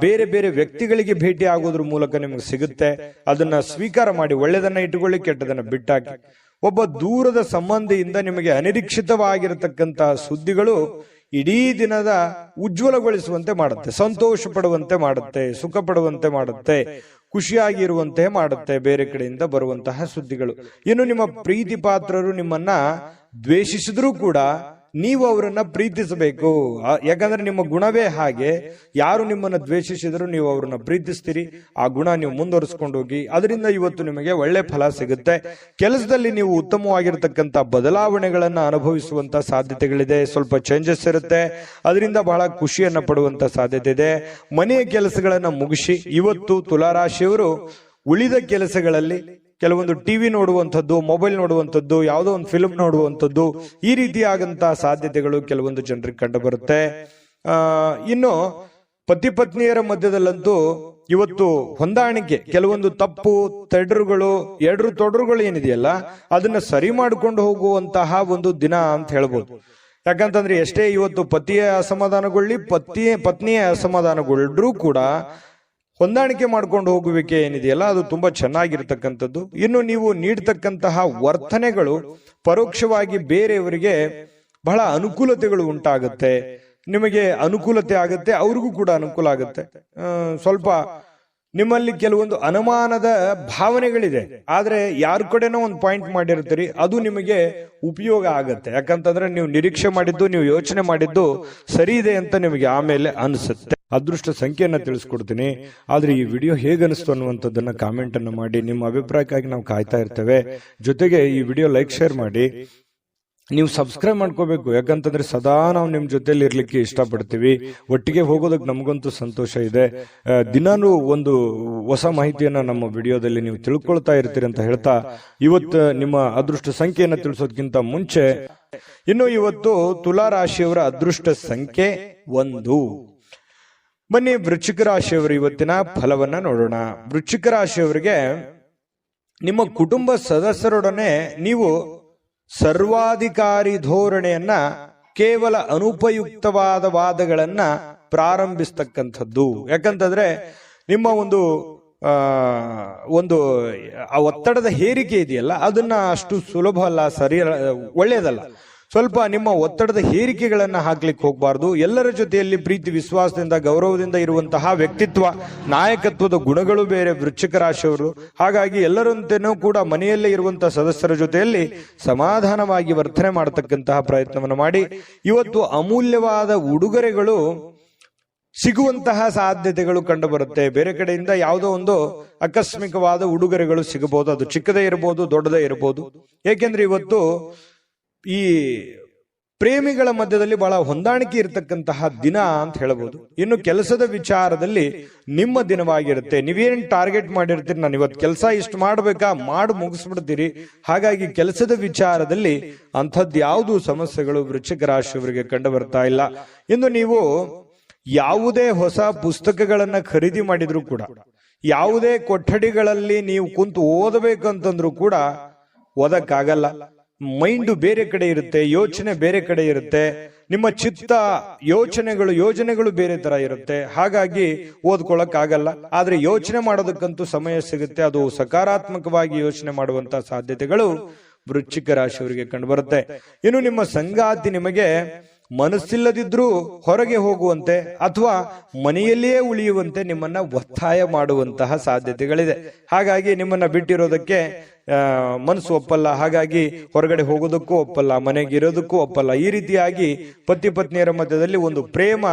ಬೇರೆ ಬೇರೆ ವ್ಯಕ್ತಿಗಳಿಗೆ ಭೇಟಿ ಆಗೋದ್ರ ಮೂಲಕ ನಿಮಗೆ ಸಿಗುತ್ತೆ. ಅದನ್ನ ಸ್ವೀಕಾರ ಮಾಡಿ, ಒಳ್ಳೆದನ್ನ ಇಟ್ಟುಕೊಳ್ಳಿ, ಕೆಟ್ಟದನ್ನ ಬಿಟ್ಟಾಕಿ. ಒಬ್ಬ ದೂರದ ಸಂಬಂಧಿಯಿಂದ ನಿಮಗೆ ಅನಿರೀಕ್ಷಿತವಾಗಿರತಕ್ಕಂತಹ ಸುದ್ದಿಗಳು ಇಡೀ ದಿನದ ಉಜ್ವಲಗೊಳಿಸುವಂತೆ ಮಾಡುತ್ತೆ, ಸಂತೋಷ ಪಡುವಂತೆ ಮಾಡುತ್ತೆ, ಸುಖ ಪಡುವಂತೆ ಮಾಡುತ್ತೆ, ಖುಷಿಯಾಗಿ ಇರುವಂತೆ ಮಾಡುತ್ತೆ ಬೇರೆ ಕಡೆಯಿಂದ ಬರುವಂತಹ ಸುದ್ದಿಗಳು. ಇನ್ನು ನಿಮ್ಮ ಪ್ರೀತಿ ಪಾತ್ರರು ನಿಮ್ಮನ್ನ ದ್ವೇಷಿಸಿದ್ರೂ ಕೂಡ ನೀವು ಅವರನ್ನ ಪ್ರೀತಿಸಬೇಕು. ಯಾಕಂದ್ರೆ ನಿಮ್ಮ ಗುಣವೇ ಹಾಗೆ. ಯಾರು ನಿಮ್ಮನ್ನ ದ್ವೇಷಿಸಿದ್ರು ನೀವು ಅವರನ್ನ ಪ್ರೀತಿಸ್ತೀರಿ. ಆ ಗುಣ ನೀವು ಮುಂದುವರಿಸ್ಕೊಂಡು ಹೋಗಿ, ಅದರಿಂದ ಇವತ್ತು ನಿಮಗೆ ಒಳ್ಳೆ ಫಲ ಸಿಗುತ್ತೆ. ಕೆಲಸದಲ್ಲಿ ನೀವು ಉತ್ತಮವಾಗಿರ್ತಕ್ಕಂಥ ಬದಲಾವಣೆಗಳನ್ನ ಅನುಭವಿಸುವಂತ ಸಾಧ್ಯತೆಗಳಿದೆ. ಸ್ವಲ್ಪ ಚೇಂಜಸ್ ಇರುತ್ತೆ, ಅದರಿಂದ ಬಹಳ ಖುಷಿಯನ್ನ ಪಡುವಂತ ಸಾಧ್ಯತೆ ಇದೆ. ಮನೆಯ ಕೆಲಸಗಳನ್ನ ಮುಗಿಸಿ ಇವತ್ತು ತುಲಾರಾಶಿಯವರು ಉಳಿದ ಕೆಲಸಗಳಲ್ಲಿ ಕೆಲವೊಂದು ಟಿವಿ ನೋಡುವಂಥದ್ದು, ಮೊಬೈಲ್ ನೋಡುವಂಥದ್ದು, ಯಾವುದೋ ಒಂದು ಫಿಲ್ಮ್ ನೋಡುವಂಥದ್ದು, ಈ ರೀತಿಯಾದಂತಹ ಸಾಧ್ಯತೆಗಳು ಕೆಲವೊಂದು ಜನರಿಗೆ ಕಂಡು ಬರುತ್ತೆ. ಇನ್ನು ಪತಿ ಪತ್ನಿಯರ ಮಧ್ಯದಲ್ಲಂತೂ ಇವತ್ತು ಹೊಂದಾಣಿಕೆ, ಕೆಲವೊಂದು ತಪ್ಪು ಎಡ್ರು ತೊಡರುಗಳು ಏನಿದೆಯಲ್ಲ ಅದನ್ನ ಸರಿ ಮಾಡಿಕೊಂಡು ಹೋಗುವಂತಹ ಒಂದು ದಿನ ಅಂತ ಹೇಳ್ಬೋದು. ಯಾಕಂತಂದ್ರೆ ಎಷ್ಟೇ ಇವತ್ತು ಪತಿಯ ಅಸಮಾಧಾನಗೊಳ್ಳಿ, ಪತ್ನಿಯ ಅಸಮಾಧಾನಗೊಳ್ಳರೂ ಕೂಡ ಹೊಂದಾಣಿಕೆ ಮಾಡ್ಕೊಂಡು ಹೋಗುವಿಕೆ ಏನಿದೆಯಲ್ಲ ಅದು ತುಂಬಾ ಚೆನ್ನಾಗಿರ್ತಕ್ಕಂಥದ್ದು. ಇನ್ನು ನೀವು ನೀಡ್ತಕ್ಕಂತಹ ವರ್ತನೆಗಳು ಪರೋಕ್ಷವಾಗಿ ಬೇರೆಯವರಿಗೆ ಬಹಳ ಅನುಕೂಲತೆಗಳು ಉಂಟಾಗುತ್ತೆ. ನಿಮಗೆ ಅನುಕೂಲತೆ ಆಗುತ್ತೆ, ಅವ್ರಿಗೂ ಕೂಡ ಅನುಕೂಲ ಆಗುತ್ತೆ. ಸ್ವಲ್ಪ ನಿಮ್ಮಲ್ಲಿ ಕೆಲವೊಂದು ಅನುಮಾನದ ಭಾವನೆಗಳಿದೆ, ಆದ್ರೆ ಯಾರ ಕಡೆನೋ ಒಂದು ಪಾಯಿಂಟ್ ಮಾಡಿರ್ತೀರಿ, ಅದು ನಿಮಗೆ ಉಪಯೋಗ ಆಗತ್ತೆ. ಯಾಕಂತಂದ್ರೆ ನೀವು ನಿರೀಕ್ಷೆ ಮಾಡಿದ್ದು, ನೀವು ಯೋಚನೆ ಮಾಡಿದ್ದು ಸರಿ ಇದೆ ಅಂತ ನಿಮಗೆ ಆಮೇಲೆ ಅನಿಸುತ್ತೆ. ಅದೃಷ್ಟ ಸಂಖ್ಯೆಯನ್ನ ತಿಳಿಸ್ಕೊಡ್ತೀನಿ. ಆದ್ರೆ ಈ ವಿಡಿಯೋ ಹೇಗನಿಸ್ತು ಅನ್ನುವಂಥದ್ದನ್ನ ಕಾಮೆಂಟ್ ಅನ್ನ ಮಾಡಿ. ನಿಮ್ಮ ಅಭಿಪ್ರಾಯಕ್ಕಾಗಿ ನಾವು ಕಾಯ್ತಾ ಇರ್ತೇವೆ. ಜೊತೆಗೆ ಈ ವಿಡಿಯೋ ಲೈಕ್, ಶೇರ್ ಮಾಡಿ. ನೀವು ಸಬ್ಸ್ಕ್ರೈಬ್ ಮಾಡ್ಕೋಬೇಕು. ಯಾಕಂತಂದ್ರೆ ಸದಾ ನಾವು ನಿಮ್ ಜೊತೆಲಿ ಇರ್ಲಿಕ್ಕೆ ಇಷ್ಟಪಡ್ತೀವಿ. ಒಟ್ಟಿಗೆ ಹೋಗೋದಕ್ಕೆ ನಮಗಂತೂ ಸಂತೋಷ ಇದೆ. ದಿನಾನು ಒಂದು ಹೊಸ ಮಾಹಿತಿಯನ್ನ ನಮ್ಮ ವಿಡಿಯೋದಲ್ಲಿ ನೀವು ತಿಳ್ಕೊಳ್ತಾ ಇರ್ತೀರಿ ಅಂತ ಹೇಳ್ತಾ, ಇವತ್ತು ನಿಮ್ಮ ಅದೃಷ್ಟ ಸಂಖ್ಯೆಯನ್ನ ತಿಳಿಸೋದಕ್ಕಿಂತ ಮುಂಚೆ ಇನ್ನು ಇವತ್ತು ತುಲಾ ರಾಶಿಯವರ ಅದೃಷ್ಟ ಸಂಖ್ಯೆ 1. ಬನ್ನಿ ವೃಶ್ಚಿಕ ರಾಶಿಯವರು ಇವತ್ತಿನ ಫಲವನ್ನ ನೋಡೋಣ. ವೃಶ್ಚಿಕ ರಾಶಿಯವರಿಗೆ ನಿಮ್ಮ ಕುಟುಂಬ ಸದಸ್ಯರೊಡನೆ ನೀವು ಸರ್ವಾಧಿಕಾರಿ ಧೋರಣೆಯನ್ನ, ಕೇವಲ ಅನುಪಯುಕ್ತವಾದ ವಾದಗಳನ್ನ ಪ್ರಾರಂಭಿಸ್ತಕ್ಕಂಥದ್ದು. ಯಾಕಂತಂದ್ರೆ ನಿಮ್ಮ ಒಂದು ಒತ್ತಡದ ಹೇರಿಕೆ ಇದೆಯಲ್ಲ ಅದನ್ನ ಅಷ್ಟು ಸುಲಭ ಅಲ್ಲ, ಸರಿ, ಒಳ್ಳೆಯದಲ್ಲ. ಸ್ವಲ್ಪ ನಿಮ್ಮ ಒತ್ತಡದ ಹೇರಿಕೆಗಳನ್ನ ಹಾಕ್ಲಿಕ್ಕೆ ಹೋಗಬಾರ್ದು. ಎಲ್ಲರ ಜೊತೆಯಲ್ಲಿ ಪ್ರೀತಿ, ವಿಶ್ವಾಸದಿಂದ, ಗೌರವದಿಂದ ಇರುವಂತಹ ವ್ಯಕ್ತಿತ್ವ, ನಾಯಕತ್ವದ ಗುಣಗಳು ಬೇರೆ ವೃಶ್ಚಿಕ ರಾಶಿಯವರು. ಹಾಗಾಗಿ ಎಲ್ಲರಂತೆನೂ ಕೂಡ ಮನೆಯಲ್ಲೇ ಇರುವಂತಹ ಸದಸ್ಯರ ಜೊತೆಯಲ್ಲಿ ಸಮಾಧಾನವಾಗಿ ವರ್ತನೆ ಮಾಡತಕ್ಕಂತಹ ಪ್ರಯತ್ನವನ್ನು ಮಾಡಿ. ಇವತ್ತು ಅಮೂಲ್ಯವಾದ ಉಡುಗೊರೆಗಳು ಸಿಗುವಂತಹ ಸಾಧ್ಯತೆಗಳು ಕಂಡು ಬರುತ್ತೆ. ಬೇರೆ ಕಡೆಯಿಂದ ಯಾವುದೋ ಒಂದು ಆಕಸ್ಮಿಕವಾದ ಉಡುಗೊರೆಗಳು ಸಿಗಬಹುದು. ಅದು ಚಿಕ್ಕದೇ ಇರಬಹುದು, ದೊಡ್ಡದೇ ಇರಬಹುದು. ಏಕೆಂದ್ರೆ ಇವತ್ತು ಈ ಪ್ರೇಮಿಗಳ ಮಧ್ಯದಲ್ಲಿ ಬಹಳ ಹೊಂದಾಣಿಕೆ ಇರತಕ್ಕಂತಹ ದಿನ ಅಂತ ಹೇಳಬಹುದು. ಇನ್ನು ಕೆಲಸದ ವಿಚಾರದಲ್ಲಿ ನಿಮ್ಮ ದಿನವಾಗಿರುತ್ತೆ. ನೀವೇನ್ ಟಾರ್ಗೆಟ್ ಮಾಡಿರ್ತೀರಿ, ನಾನು ಇವತ್ತು ಕೆಲಸ ಇಷ್ಟು ಮಾಡ್ಬೇಕಾ, ಮಾಡಿ ಮುಗಿಸ್ಬಿಡ್ತೀರಿ. ಹಾಗಾಗಿ ಕೆಲಸದ ವಿಚಾರದಲ್ಲಿ ಅಂಥದ್ದು ಯಾವುದು ಸಮಸ್ಯೆಗಳು ವೃಶ್ಚಿಕ ರಾಶಿಯವರಿಗೆ ಕಂಡು ಬರ್ತಾ ಇಲ್ಲ. ಇನ್ನು ನೀವು ಯಾವುದೇ ಹೊಸ ಪುಸ್ತಕಗಳನ್ನ ಖರೀದಿ ಮಾಡಿದ್ರು ಕೂಡ, ಯಾವುದೇ ಕೊಠಡಿಗಳಲ್ಲಿ ನೀವು ಕುಂತು ಓದಬೇಕಂತಂದ್ರೂ ಕೂಡ ಓದಕ್ಕಾಗಲ್ಲ. ಮೈಂಡು ಬೇರೆ ಕಡೆ ಇರುತ್ತೆ, ಯೋಚನೆ ಬೇರೆ ಕಡೆ ಇರುತ್ತೆ, ನಿಮ್ಮ ಚಿತ್ತ ಯೋಜನೆಗಳು ಬೇರೆ ತರ ಇರುತ್ತೆ. ಹಾಗಾಗಿ ಓದ್ಕೊಳಕ್ ಆಗಲ್ಲ. ಆದ್ರೆ ಯೋಚನೆ ಮಾಡೋದಕ್ಕಂತೂ ಸಮಯ ಸಿಗುತ್ತೆ. ಅದು ಸಕಾರಾತ್ಮಕವಾಗಿ ಯೋಚನೆ ಮಾಡುವಂತಹ ಸಾಧ್ಯತೆಗಳು ವೃಶ್ಚಿಕ ರಾಶಿಯವರಿಗೆ ಕಂಡು ಬರುತ್ತೆ. ಇನ್ನು ನಿಮ್ಮ ಸಂಗಾತಿ ನಿಮಗೆ ಮನಸ್ಸಿಲ್ಲದಿದ್ರೂ ಹೊರಗೆ ಹೋಗುವಂತೆ ಅಥವಾ ಮನೆಯಲ್ಲಿಯೇ ಉಳಿಯುವಂತೆ ನಿಮ್ಮನ್ನ ಒತ್ತಾಯ ಮಾಡುವಂತಹ ಸಾಧ್ಯತೆಗಳಿದೆ. ಹಾಗಾಗಿ ನಿಮ್ಮನ್ನ ಬಿಟ್ಟಿರೋದಕ್ಕೆ ಮನಸ್ಸು ಒಪ್ಪಲ್ಲ. ಹಾಗಾಗಿ ಹೊರಗಡೆ ಹೋಗೋದಕ್ಕೂ ಒಪ್ಪಲ್ಲ, ಮನೆಗೆ ಇರೋದಕ್ಕೂ ಒಪ್ಪಲ್ಲ. ಈ ರೀತಿಯಾಗಿ ಪತಿ ಪತ್ನಿಯರ ಮಧ್ಯದಲ್ಲಿ ಒಂದು ಪ್ರೇಮ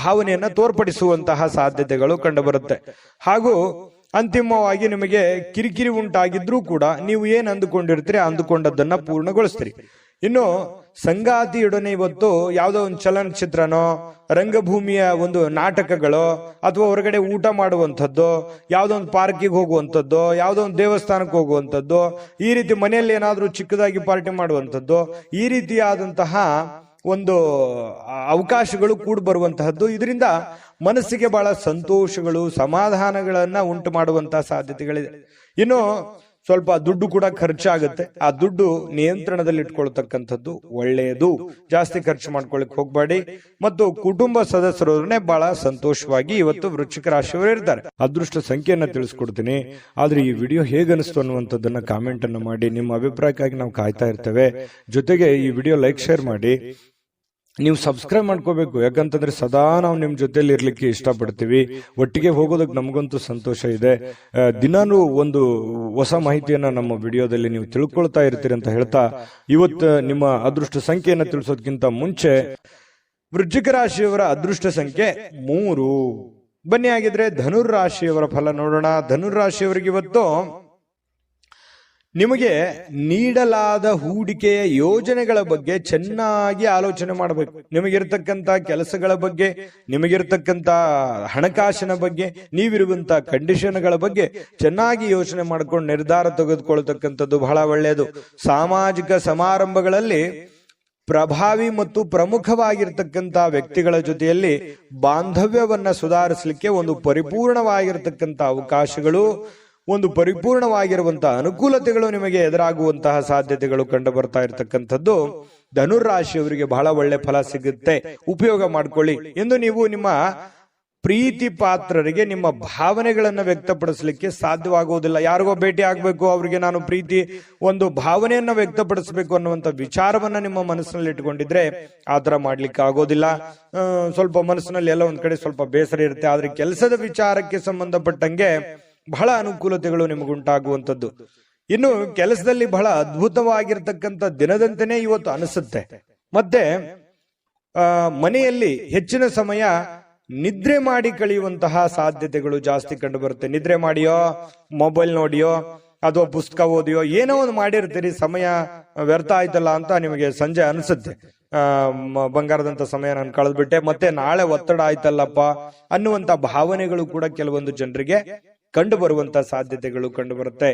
ಭಾವನೆಯನ್ನ ತೋರ್ಪಡಿಸುವಂತಹ ಸಾಧ್ಯತೆಗಳು ಕಂಡು ಬರುತ್ತೆ. ಹಾಗೂ ಅಂತಿಮವಾಗಿ ನಿಮಗೆ ಕಿರಿಕಿರಿ ಉಂಟಾಗಿದ್ರೂ ಕೂಡ ನೀವು ಏನ್ ಅಂದುಕೊಂಡಿರ್ತೀರಿ ಅಂದುಕೊಂಡದ್ದನ್ನ ಪೂರ್ಣಗೊಳಿಸ್ತೀರಿ. ಇನ್ನು ಸಂಗಾತಿಯೊಡನೆ ಇವತ್ತು ಯಾವುದೋ ಒಂದು ಚಲನಚಿತ್ರನೋ ರಂಗಭೂಮಿಯ ಒಂದು ನಾಟಕಗಳು ಅಥವಾ ಹೊರಗಡೆ ಊಟ ಮಾಡುವಂಥದ್ದು, ಯಾವುದೋ ಒಂದು ಪಾರ್ಕಿಗೆ ಹೋಗುವಂಥದ್ದು, ಯಾವುದೋ ಒಂದು ದೇವಸ್ಥಾನಕ್ಕೆ ಹೋಗುವಂಥದ್ದು, ಈ ರೀತಿ ಮನೆಯಲ್ಲಿ ಏನಾದರೂ ಚಿಕ್ಕದಾಗಿ ಪಾರ್ಟಿ ಮಾಡುವಂಥದ್ದು, ಈ ರೀತಿಯಾದಂತಹ ಒಂದು ಅವಕಾಶಗಳು ಕೂಡ ಬರುವಂತಹದ್ದು. ಇದರಿಂದ ಮನಸ್ಸಿಗೆ ಬಹಳ ಸಂತೋಷಗಳು ಸಮಾಧಾನಗಳನ್ನ ಉಂಟು ಮಾಡುವಂತಹ ಸಾಧ್ಯತೆಗಳಿದೆ. ಇನ್ನು ಸ್ವಲ್ಪ ದುಡ್ಡು ಕೂಡ ಖರ್ಚಾಗುತ್ತೆ. ಆ ದುಡ್ಡು ನಿಯಂತ್ರಣದಲ್ಲಿ ಇಟ್ಕೊಳ್ತಕ್ಕಂಥದ್ದು ಒಳ್ಳೆಯದು. ಜಾಸ್ತಿ ಖರ್ಚು ಮಾಡ್ಕೊಳ್ಳಿಕ್ ಹೋಗ್ಬೇಡಿ. ಮತ್ತು ಕುಟುಂಬ ಸದಸ್ಯರೇ ಬಹಳ ಸಂತೋಷವಾಗಿ ಇವತ್ತು ವೃಶ್ಚಿಕ ರಾಶಿಯವರು ಇರ್ತಾರೆ. ಅದೃಷ್ಟ ಸಂಖ್ಯೆಯನ್ನ ತಿಳಿಸ್ಕೊಡ್ತೀನಿ. ಆದ್ರೆ ಈ ವಿಡಿಯೋ ಹೇಗನಿಸ್ತು ಅನ್ನುವಂಥದ್ದನ್ನ ಕಾಮೆಂಟ್ ಅನ್ನ ಮಾಡಿ. ನಿಮ್ಮ ಅಭಿಪ್ರಾಯಕ್ಕಾಗಿ ನಾವು ಕಾಯ್ತಾ ಇರ್ತೇವೆ. ಜೊತೆಗೆ ಈ ವಿಡಿಯೋ ಲೈಕ್ ಶೇರ್ ಮಾಡಿ. ನೀವು ಸಬ್ಸ್ಕ್ರೈಬ್ ಮಾಡ್ಕೋಬೇಕು. ಯಾಕಂತಂದ್ರೆ ಸದಾ ನಾವು ನಿಮ್ ಜೊತೆಲಿ ಇರ್ಲಿಕ್ಕೆ ಇಷ್ಟಪಡ್ತೀವಿ. ಒಟ್ಟಿಗೆ ಹೋಗೋದಕ್ಕೆ ನಮಗಂತೂ ಸಂತೋಷ ಇದೆ. ದಿನಾನು ಒಂದು ಹೊಸ ಮಾಹಿತಿಯನ್ನ ನಮ್ಮ ವಿಡಿಯೋದಲ್ಲಿ ನೀವು ತಿಳ್ಕೊಳ್ತಾ ಇರ್ತೀರಿ ಅಂತ ಹೇಳ್ತಾ, ಇವತ್ತು ನಿಮ್ಮ ಅದೃಷ್ಟ ಸಂಖ್ಯೆಯನ್ನ ತಿಳಿಸೋದಕ್ಕಿಂತ ಮುಂಚೆ ವೃಶ್ಚಿಕ ರಾಶಿಯವರ ಅದೃಷ್ಟ ಸಂಖ್ಯೆ 3. ಬನ್ನಿ ಆಗಿದ್ರೆ ಧನುರ್ ರಾಶಿಯವರ ಫಲ ನೋಡೋಣ. ಧನುರ್ ರಾಶಿಯವರಿಗೆ ಇವತ್ತು ನಿಮಗೆ ನೀಡಲಾದ ಹೂಡಿಕೆಯ ಯೋಜನೆಗಳ ಬಗ್ಗೆ ಚೆನ್ನಾಗಿ ಆಲೋಚನೆ ಮಾಡಬೇಕು. ನಿಮಗಿರ್ತಕ್ಕಂಥ ಕೆಲಸಗಳ ಬಗ್ಗೆ, ನಿಮಗಿರ್ತಕ್ಕಂಥ ಹಣಕಾಸಿನ ಬಗ್ಗೆ, ನೀವಿರುವಂತ ಕಂಡೀಷನ್ಗಳ ಬಗ್ಗೆ ಚೆನ್ನಾಗಿ ಯೋಚನೆ ಮಾಡ್ಕೊಂಡು ನಿರ್ಧಾರ ತೆಗೆದುಕೊಳ್ತಕ್ಕಂಥದ್ದು ಬಹಳ ಒಳ್ಳೆಯದು. ಸಾಮಾಜಿಕ ಸಮಾರಂಭಗಳಲ್ಲಿ ಪ್ರಭಾವಿ ಮತ್ತು ಪ್ರಮುಖವಾಗಿರ್ತಕ್ಕಂಥ ವ್ಯಕ್ತಿಗಳ ಜೊತೆಯಲ್ಲಿ ಬಾಂಧವ್ಯವನ್ನ ಸುಧಾರಿಸಲಿಕ್ಕೆ ಒಂದು ಪರಿಪೂರ್ಣವಾಗಿರ್ತಕ್ಕಂಥ ಅವಕಾಶಗಳು, ಒಂದು ಪರಿಪೂರ್ಣವಾಗಿರುವಂತಹ ಅನುಕೂಲತೆಗಳು ನಿಮಗೆ ಎದುರಾಗುವಂತಹ ಸಾಧ್ಯತೆಗಳು ಕಂಡು ಬರ್ತಾ ಇರತಕ್ಕಂಥದ್ದು. ಧನುರ್ ರಾಶಿಯವರಿಗೆ ಬಹಳ ಒಳ್ಳೆ ಫಲ ಸಿಗುತ್ತೆ. ಉಪಯೋಗ ಮಾಡ್ಕೊಳ್ಳಿ ಎಂದು ನೀವು ನಿಮ್ಮ ಪ್ರೀತಿ ಪಾತ್ರರಿಗೆ ನಿಮ್ಮ ಭಾವನೆಗಳನ್ನ ವ್ಯಕ್ತಪಡಿಸಲಿಕ್ಕೆ ಸಾಧ್ಯವಾಗುವುದಿಲ್ಲ. ಯಾರಿಗೋ ಭೇಟಿ ಆಗ್ಬೇಕು, ಅವರಿಗೆ ನಾನು ಪ್ರೀತಿ ಒಂದು ಭಾವನೆಯನ್ನ ವ್ಯಕ್ತಪಡಿಸಬೇಕು ಅನ್ನುವಂಥ ವಿಚಾರವನ್ನ ನಿಮ್ಮ ಮನಸ್ಸಿನಲ್ಲಿ ಇಟ್ಕೊಂಡಿದ್ರೆ ಆತರ ಮಾಡ್ಲಿಕ್ಕೆ ಆಗೋದಿಲ್ಲ. ಸ್ವಲ್ಪ ಮನಸ್ಸಿನಲ್ಲಿ ಎಲ್ಲ ಒಂದ್ ಕಡೆ ಸ್ವಲ್ಪ ಬೇಸರ ಇರುತ್ತೆ. ಆದ್ರೆ ಕೆಲಸದ ವಿಚಾರಕ್ಕೆ ಸಂಬಂಧಪಟ್ಟಂಗೆ ಬಹಳ ಅನುಕೂಲತೆಗಳು ನಿಮಗುಂಟಾಗುವಂಥದ್ದು. ಇನ್ನು ಕೆಲಸದಲ್ಲಿ ಬಹಳ ಅದ್ಭುತವಾಗಿರ್ತಕ್ಕಂಥ ದಿನದಂತೆಯೇ ಇವತ್ತು ಅನಿಸುತ್ತೆ. ಮತ್ತೆ ಮನೆಯಲ್ಲಿ ಹೆಚ್ಚಿನ ಸಮಯ ನಿದ್ರೆ ಮಾಡಿ ಕಳೆಯುವಂತಹ ಸಾಧ್ಯತೆಗಳು ಜಾಸ್ತಿ ಕಂಡು ಬರುತ್ತೆ. ನಿದ್ರೆ ಮಾಡಿಯೋ, ಮೊಬೈಲ್ ನೋಡಿಯೋ, ಅಥವಾ ಪುಸ್ತಕ ಓದಿಯೋ ಏನೋ ಒಂದು ಮಾಡಿರ್ತೀರಿ, ಸಮಯ ವ್ಯರ್ಥ ಆಯ್ತಲ್ಲ ಅಂತ ನಿಮಗೆ ಸಂಜೆ ಅನಿಸುತ್ತೆ. ಬಂಗಾರದಂತ ಸಮಯ ನಾನು ಕಳೆದ್ಬಿಟ್ಟೆ, ಮತ್ತೆ ನಾಳೆ ಒತ್ತಡ ಆಯ್ತಲ್ಲಪ್ಪ ಅನ್ನುವಂತ ಭಾವನೆಗಳು ಕೂಡ ಕೆಲವೊಂದು ಜನರಿಗೆ ಕಂಡು ಬರುವಂತ ಸಾಧ್ಯತೆಗಳು ಕಂಡು ಬರುತ್ತೆ.